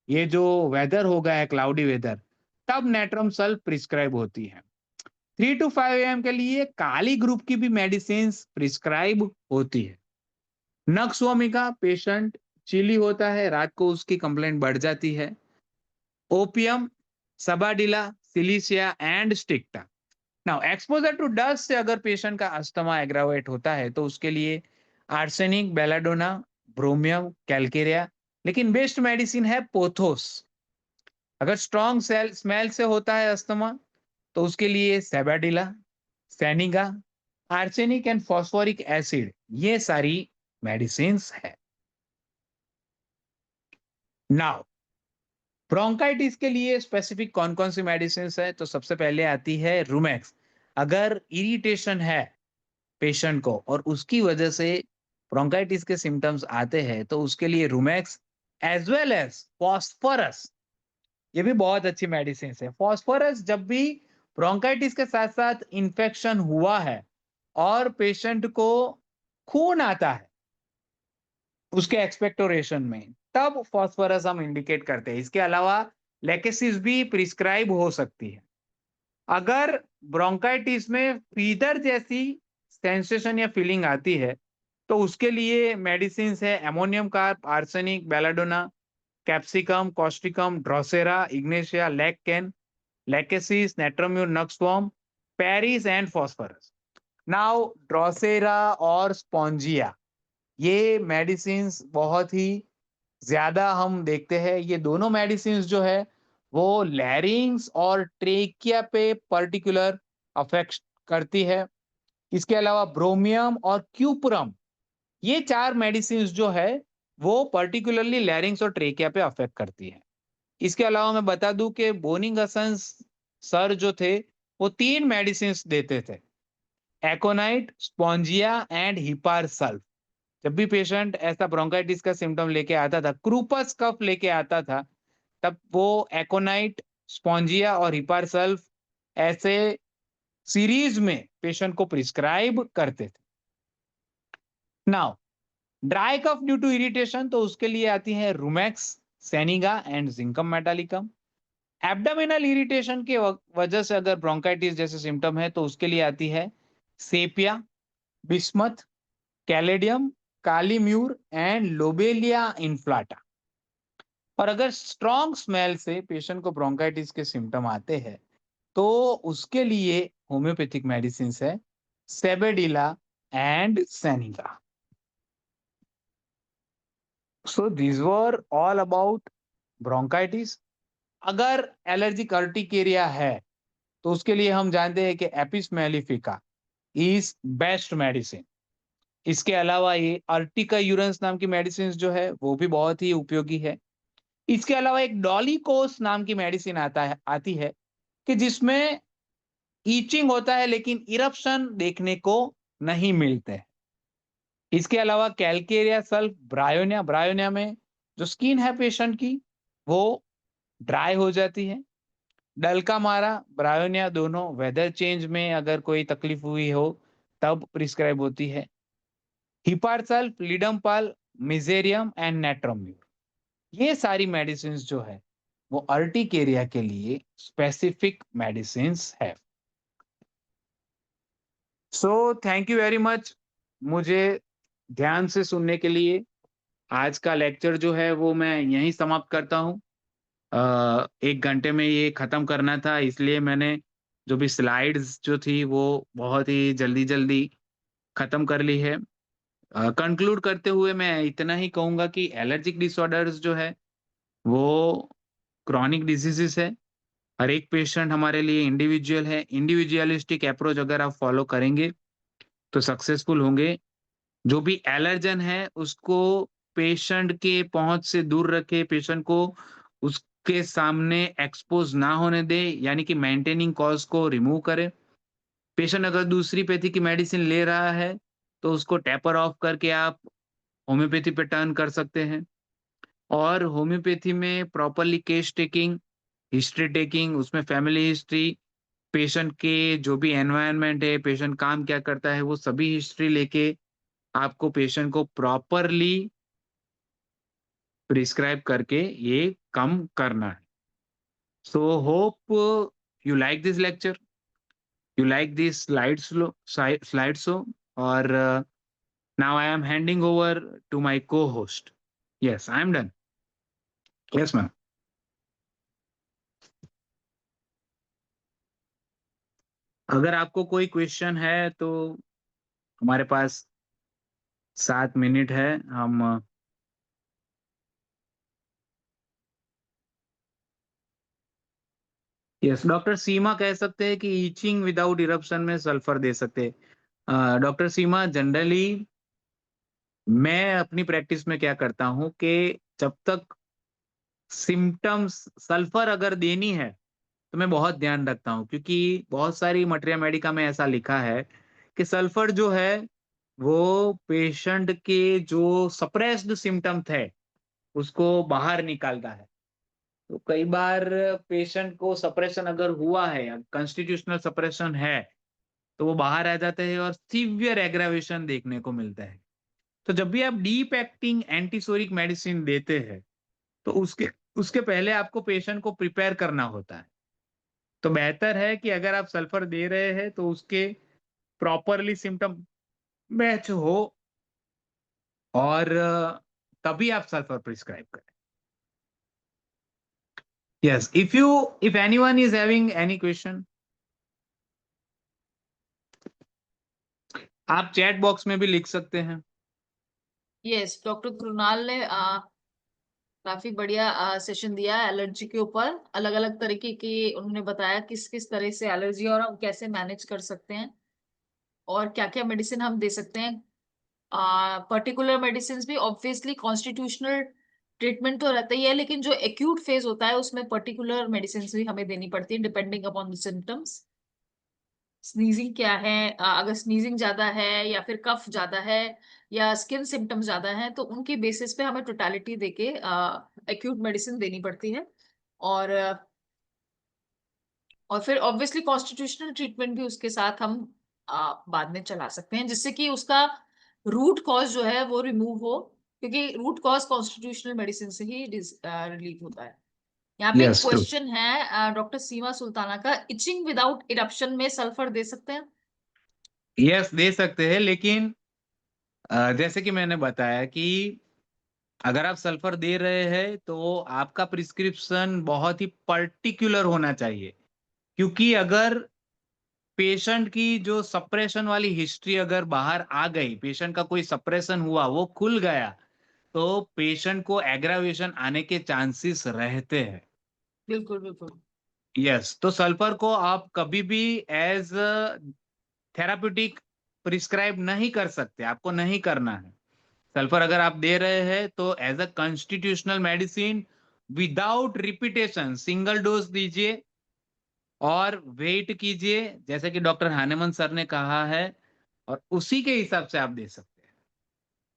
ये जो वेदर हो गया है क्लाउडी वेदर, तब नेट्रम सल्फ प्रिस्क्राइब होती है। 3 to 5 AM के लिए काली ग्रुप की भी मेडिसिन प्रिस्क्राइब होती है। नक्सवामी का पेशेंट चिली होता है, रात को उसकी कंप्लेंट बढ़ जाती है। Opium, sabadilla, silicea and sticta. Now exposure to dust से अगर पेशेंट का अस्थमा एग्रावेट होता है तो उसके लिए आर्सेनिक, बेलाडोना, ब्रोमियम, कैलकेरिया, लेकिन बेस्ट मेडिसिन है पोथोस। अगर स्ट्रॉन्ग सेल स्मेल से होता है अस्थमा तो उसके लिए सेबाडिला, सेनिगा, आर्सेनिक एंड फॉस्फोरिक एसिड, ये सारी मेडिसिन है। नाउ ब्रोंकाइटिस के लिए स्पेसिफिक कौन कौन सी मेडिसिन है, तो सबसे पहले आती है रूमेक्स। अगर इरिटेशन है पेशेंट को और उसकी वजह से ब्रोंकाइटिस के सिम्टम्स आते हैं तो उसके लिए Romex as well as phosphorus, ये भी बहुत अच्छी मेडिसिन है। फॉस्फोरस जब भी ब्रोंकाइटिस के साथ साथ इंफेक्शन हुआ है और पेशेंट को खून आता है उसके एक्सपेक्टोरेशन में, तब फॉस्फोरस हम इंडिकेट करते हैं। इसके अलावा लेकेसिस भी प्रिस्क्राइब हो सकती है। अगर ब्रोंकाइटिस में फीवर जैसी सेंसेशन या फीलिंग आती है तो उसके लिए मेडिसिन है ammonium carb, arsenic, belladonna, capsicum, causticum, drosera, ignatia, लेक्केन, lachesis, natrum mur, nux vomica, paris and phosphorus. Now drosera और स्पॉन्जिया, ये मेडिसिन बहुत ही ज्यादा हम देखते हैं। ये दोनों मेडिसिन जो है वो लैरिंग्स और ट्रेकिया पे पर्टिकुलर अफेक्ट करती है। इसके अलावा ब्रोमियम और क्यूपरम, ये चार मेडिसिन जो है वो पर्टिकुलरली लैरिंग्स और ट्रेकिया पे अफेक्ट करती है। इसके अलावा मैं बता दूं कि बोनिंगसन सर जो थे वो तीन मेडिसिन देते थे, एकोनाइट, स्पॉन्जिया एंड हिपार सल्फ। जब भी पेशेंट ऐसा ब्रोंकाइटिस का सिम्टम लेके आता था, क्रूपस कफ लेके आता था, तब वो एकोनाइट, स्पॉन्जिया और हिपार सल्फ ऐसे सीरीज में पेशेंट को प्रिस्क्राइब करते थे। Now dry cough due to irritation, तो उसके लिए आती है rumex, senega and zincum metallicum. Abdominal irritation के वजह से अगर ब्रोंकाइटिस जैसे सिम्टम है तो उसके लिए आती है sepia, bismuth, caladium, kali mur and lobelia inflata. और अगर स्ट्रॉन्ग स्मेल से पेशेंट को ब्रोंकाइटिस के सिम्टम आते हैं तो उसके लिए होम्योपैथिक मेडिसिन है sabadilla and senega. So this were all about bronchitis. अगर एलर्जिक अर्टिकेरिया है तो उसके लिए हम जानते हैं कि apis mellifica, is best medicine. इसके अलावा ये अर्टिकायूरेंस नाम की मेडिसिन जो है वो भी बहुत ही उपयोगी है। इसके अलावा एक डॉलीकोस नाम की मेडिसिन आती है कि जिसमें ईचिंग होता है लेकिन इरप्शन देखने को नहीं मिलते हैं। इसके अलावा कैलकेरिया सल्फ ब्रायोनिया, ब्रायोनिया में जो स्किन है पेशेंट की वो ड्राई हो जाती है। डल्का मारा, ब्रायोनिया दोनों वेदर चेंज में अगर कोई तकलीफ हुई हो तब प्रिस्क्राइब होती है। हिपारसल्फ, लिडमपाल, मिजेरियम एंड नेट्रोम्यूर, ये सारी मेडिसिन जो है वो अर्टिकेरिया के लिए स्पेसिफिक मेडिसिन है। So thank you very much मुझे ध्यान से सुनने के लिए। आज का लेक्चर जो है वो मैं यहीं समाप्त करता हूँ। 1 घंटे में ये खत्म करना था, इसलिए मैंने जो भी स्लाइड्स जो थी वो बहुत ही जल्दी जल्दी खत्म कर ली है। कंक्लूड करते हुए मैं इतना ही कहूंगा कि एलर्जिक डिसऑर्डर्स जो है वो क्रॉनिक डिजीजेस है। हर एक पेशेंट हमारे लिए इंडिविजुअल है। इंडिविजुअलिस्टिक अप्रोच अगर आप फॉलो करेंगे तो सक्सेसफुल होंगे। जो भी एलर्जन है उसको पेशेंट के पहुंच से दूर रखे, पेशेंट को उसके सामने एक्सपोज ना होने दे, यानी कि मेंटेनिंग कॉज को रिमूव करे। पेशेंट अगर दूसरी पैथी की मेडिसिन ले रहा है तो उसको टेपर ऑफ करके आप होम्योपैथी पे टर्न कर सकते हैं। और होम्योपैथी में properly case taking, history taking, उसमें फैमिली हिस्ट्री, पेशेंट के जो भी एनवायरनमेंट है, पेशेंट काम क्या करता है, वो सभी हिस्ट्री लेके आपको पेशेंट को प्रॉपरली प्रिस्क्राइब करके ये कम करना है। So hope you like this lecture, you like this slides और now I am handing over to my co-host. Yes, I am done. Yes ma'am. अगर आपको कोई क्वेश्चन है तो हमारे पास 7 मिनट है। हम यस, डॉक्टर सीमा कह सकते हैं कि ईचिंग विदाउट इरप्शन में सल्फर दे सकते हैं। डॉक्टर सीमा, जनरली मैं अपनी प्रैक्टिस में क्या करता हूं कि जब तक सिम्टम्स सल्फर अगर देनी है तो मैं बहुत ध्यान रखता हूँ, क्योंकि बहुत सारी मटेरिया मेडिका में ऐसा लिखा है कि सल्फर जो है वो पेशेंट के जो सप्रेस्ड सिम्टम थे उसको बाहर निकालता है। तो कई बार पेशेंट को सप्रेशन अगर हुआ है या कॉन्स्टिट्यूशनल सप्रेशन है तो वो बाहर आ जाते हैं और सीवियर एग्रावेशन देखने को मिलता है। तो जब भी आप डीप एक्टिंग एंटीसोरिक मेडिसिन देते हैं तो उसके उसके पहले आपको पेशेंट को प्रिपेयर करना होता है। तो बेहतर है कि अगर आप सल्फर दे रहे हैं तो उसके प्रॉपरली सिम्टम मैच हो और तभी आप सल्फर प्रिस्क्राइब करें। Yes, if anyone is having any question आप चैट बॉक्स में भी लिख सकते हैं। यस, डॉक्टर कृणाल ने काफी बढ़िया सेशन दिया है एलर्जी के ऊपर। अलग अलग तरीके की उन्होंने बताया किस किस तरह से एलर्जी और हम कैसे मैनेज कर सकते हैं और क्या क्या मेडिसिन हम दे सकते हैं। पर्टिकुलर मेडिसिन भी ऑब्वियसली कॉन्स्टिट्यूशनल ट्रीटमेंट तो रहता ही है, लेकिन जो एक्यूट फेज होता है उसमें पर्टिकुलर मेडिसिन भी हमें देनी पड़ती है depending upon the symptoms. Sneezing क्या है, अगर स्नीजिंग ज्यादा है या फिर कफ ज्यादा है या स्किन सिम्टम्स ज्यादा है तो उनकी बेसिस पे हमें टोटालिटी देके एक्यूट मेडिसिन देनी पड़ती है। और और फिर ऑब्वियसली कॉन्स्टिट्यूशनल ट्रीटमेंट भी उसके साथ हम बाद में चला सकते हैं, जिससे कि उसका रूट कॉज जो है वो रिमूव हो, क्योंकि रूट कॉज कॉन्स्टिट्यूशनल मेडिसिन से ही रिलीव होता है। यहाँ पे एक यस, ट्रू। क्वेश्चन है डॉक्टर सीमा सुल्ताना का, इचिंग विदाउट इरप्शन में सल्फर दे सकते हैं? यस, दे सकते हैं, लेकिन जैसे कि मैंने बताया कि अगर आप सल्फर दे रहे हैं तो आपका प्रिस्क्रिप्शन बहुत ही पर्टिकुलर होना चाहिए। क्योंकि अगर पेशेंट की जो सप्रेशन वाली हिस्ट्री अगर बाहर आ गई, पेशेंट का कोई सप्रेशन हुआ, वो खुल गया, तो पेशेंट को एग्रावेशन आने के चांसेस रहते हैं। बिल्कुल बिल्कुल। यस, तो सल्फर को आप कभी भी एज थेराप्यूटिक प्रिस्क्राइब नहीं कर सकते, आपको नहीं करना है। सल्फर अगर आप दे रहे हैं तो as a constitutional medicine without repetition single dose दीजिए और वेट कीजिए जैसे कि डॉक्टर हानेमन सर ने कहा है, और उसी के हिसाब से आप दे सकते हैं।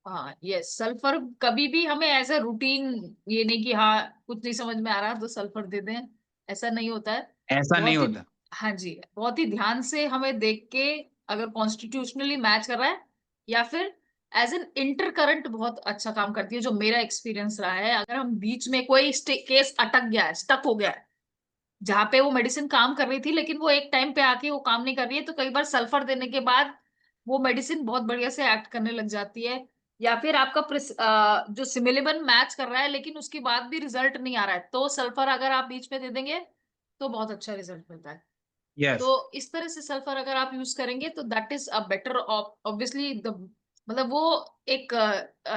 हाँ यस, सल्फर कभी भी हमें एज ए रूटीन, ये नहीं कि हाँ कुछ नहीं समझ में आ रहा तो सल्फर दे दें, ऐसा नहीं होता है। ऐसा नहीं बहुत ही, होता। हाँ जी, बहुत ही ध्यान से हमें देख के, अगर कॉन्स्टिट्यूशनली मैच कर रहा है या फिर एज एन इंटर करंट बहुत अच्छा काम करती है, जो मेरा एक्सपीरियंस रहा है। अगर हम बीच में कोई केस अटक गया है, स्टक हो गया है, जहाँ पे वो मेडिसिन काम कर रही थी लेकिन वो एक टाइम पे आके वो काम नहीं कर रही है, तो कई बार सल्फर देने के बाद वो मेडिसिन बहुत बढ़िया से एक्ट करने लग जाती है। या फिर आपका जो सिमिलेबन मैच कर रहा है लेकिन उसके बाद भी रिजल्ट नहीं आ रहा है, तो सल्फर अगर आप बीच में दे देंगे तो बहुत अच्छा रिजल्ट मिलता है। यस। तो इस तरह से सल्फर अगर आप यूज करेंगे तो that is a better, obviously the, मतलब वो एक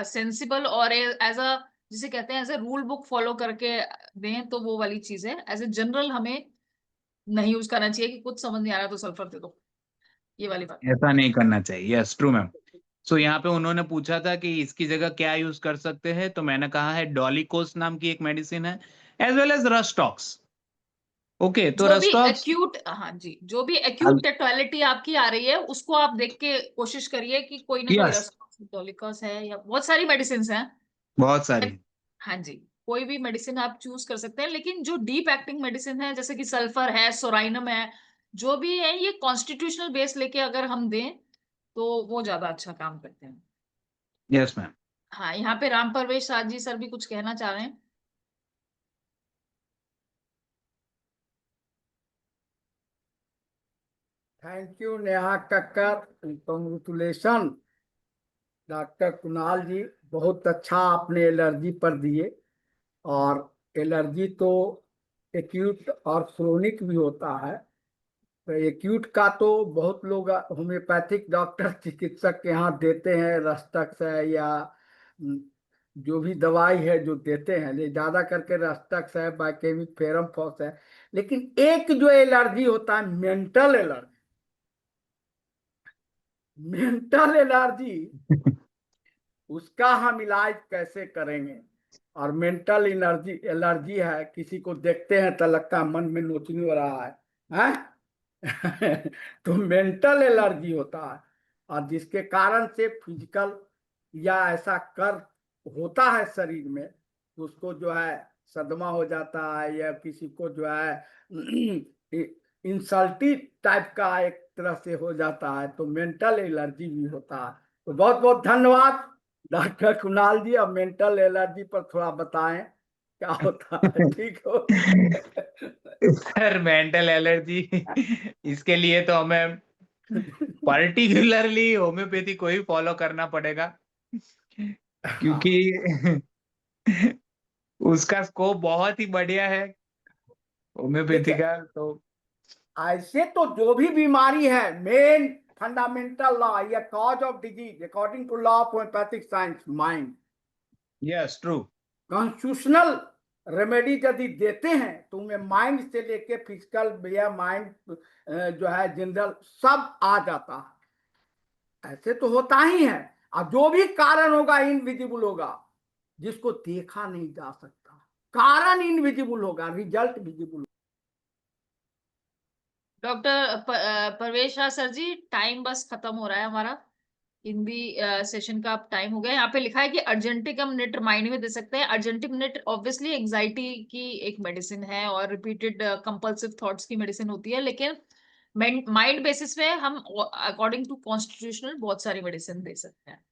सेंसिबल और एज अ, जिसे कहते हैं as a rule book follow करके दें, तो वो वाली चीज है। एज ए जनरल हमें नहीं यूज करना चाहिए कि कुछ समझ नहीं आ रहा तो सल्फर दे दो, ये वाली बात। ऐसा नहीं करना चाहिए। Yes, true ma'am. सो यहाँ पे उन्होंने पूछा था कि इसकी जगह क्या यूज कर सकते हैं, तो मैंने कहा है डॉलिकोस नाम की एक मेडिसिन है, as well as rhus tox. Okay, तो जो भी रस्टॉक्स एक्यूट, हाँ जी, जो भी एक्यूट टेट्रालिटी आपकी आ रही है उसको आप देख के कोशिश करिए कि कोई ना कोई यस, रस्टोलिकस है, या बहुत सारी मेडिसिन हैं। बहुत सारी। हाँ जी, कोई भी मेडिसिन आप चूज कर सकते हैं, लेकिन जो डीप एक्टिंग मेडिसिन है जैसे कि सल्फर है, सोराइनम है, जो भी है, ये कॉन्स्टिट्यूशनल बेस लेके अगर हम दें तो वो ज्यादा अच्छा काम करते हैं। Yes ma'am. हाँ, यहाँ पे राम परवेश शाह जी सर भी कुछ कहना चाह रहे हैं। Thank you Neha Kakkar, congratulation doctor Kunal ji, बहुत अच्छा आपने एलर्जी पर दिए। और एलर्जी तो एक्यूट और क्रोनिक भी होता है। तो एक्यूट का तो बहुत लोग होम्योपैथिक डॉक्टर चिकित्सक के यहाँ देते हैं, रस्टक्स है या हम्म, जो भी दवाई है जो देते हैं, ले ज्यादा करके रस्टक्स है, बाइकेमिक फेरम फॉस है। लेकिन एक जो एलर्जी होता है, मेंटल एलर्जी, मेंटल एलर्जी, उसका हम इलाज कैसे करेंगे। और मेंटल एनर्जी एलर्जी है, किसी को देखते हैं तो लगता है मन में नोचनी हो रहा है? तो मेंटल एलर्जी होता है, और जिसके कारण से फिजिकल या ऐसा कर होता है शरीर में, तो उसको जो है सदमा हो जाता है, या किसी को जो है इंसल्टी टाइप का एक तरह से हो जाता है, तो मेंटल एलर्जी भी होता है। तो बहुत बहुत धन्यवाद डॉक्टर कुणाल जी। अब मेंटल एलर्जी पर थोड़ा बताएं क्या होता है, ठीक हो? सर, मेंटल एलर्जी इसके लिए तो हमें पर्टिकुलरली होम्योपैथी को ही फॉलो करना पड़ेगा, क्योंकि हाँ, उसका स्कोप बहुत ही बढ़िया है होम्योपैथी देखिए, का। तो ऐसे तो जो भी बीमारी है, मेन फंडामेंटल लॉ या cause of disease according to law of homeopathic science, mind. Yes, true. Constitutional remedy यदि देते हैं तो उनमें माइंड से लेके फिजिकल या माइंड जो है जनरल सब आ जाता है। ऐसे तो होता ही है। और जो भी कारण होगा इनविजिबल होगा, जिसको देखा नहीं जा सकता। कारण इनविजिबल होगा, रिजल्ट विजिबल। डॉक्टर परवेश शाह सर जी, टाइम बस खत्म हो रहा है हमारा। हिंदी सेशन का अब टाइम हो गया है। यहाँ पे लिखा है कि अर्जेंटिक हम निट माइंड में दे सकते हैं। अर्जेंटिक निट ऑब्वियसली एंजाइटी की एक मेडिसिन है और रिपीटेड कंपल्सिव थॉट्स की मेडिसिन होती है, लेकिन माइंड बेसिस पे हम अकॉर्डिंग टू कॉन्स्टिट्यूशनल बहुत सारी मेडिसिन दे सकते हैं।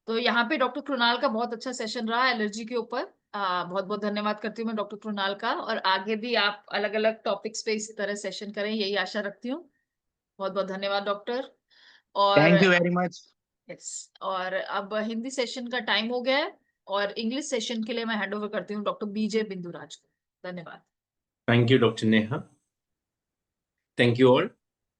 तो यहाँ पे डॉक्टर कृणाल का बहुत अच्छा सेशन रहा एलर्जी के ऊपर। बहुत बहुत धन्यवाद करती हूँ मैं डॉक्टर कृणाल का, और आगे भी आप अलग अलग टॉपिक्स पे इसी तरह सेशन करें, यही आशा रखती हूँ। बहुत बहुत धन्यवाद डॉक्टर। और thank you very much. Yes, और अब हिंदी सेशन का टाइम हो गया है, और इंग्लिश सेशन के लिए मैं हैंड ओवर करती हूँ डॉक्टर बीजे बिंदुराज को। धन्यवाद। Thank you, Dr. Neha. Thank you all.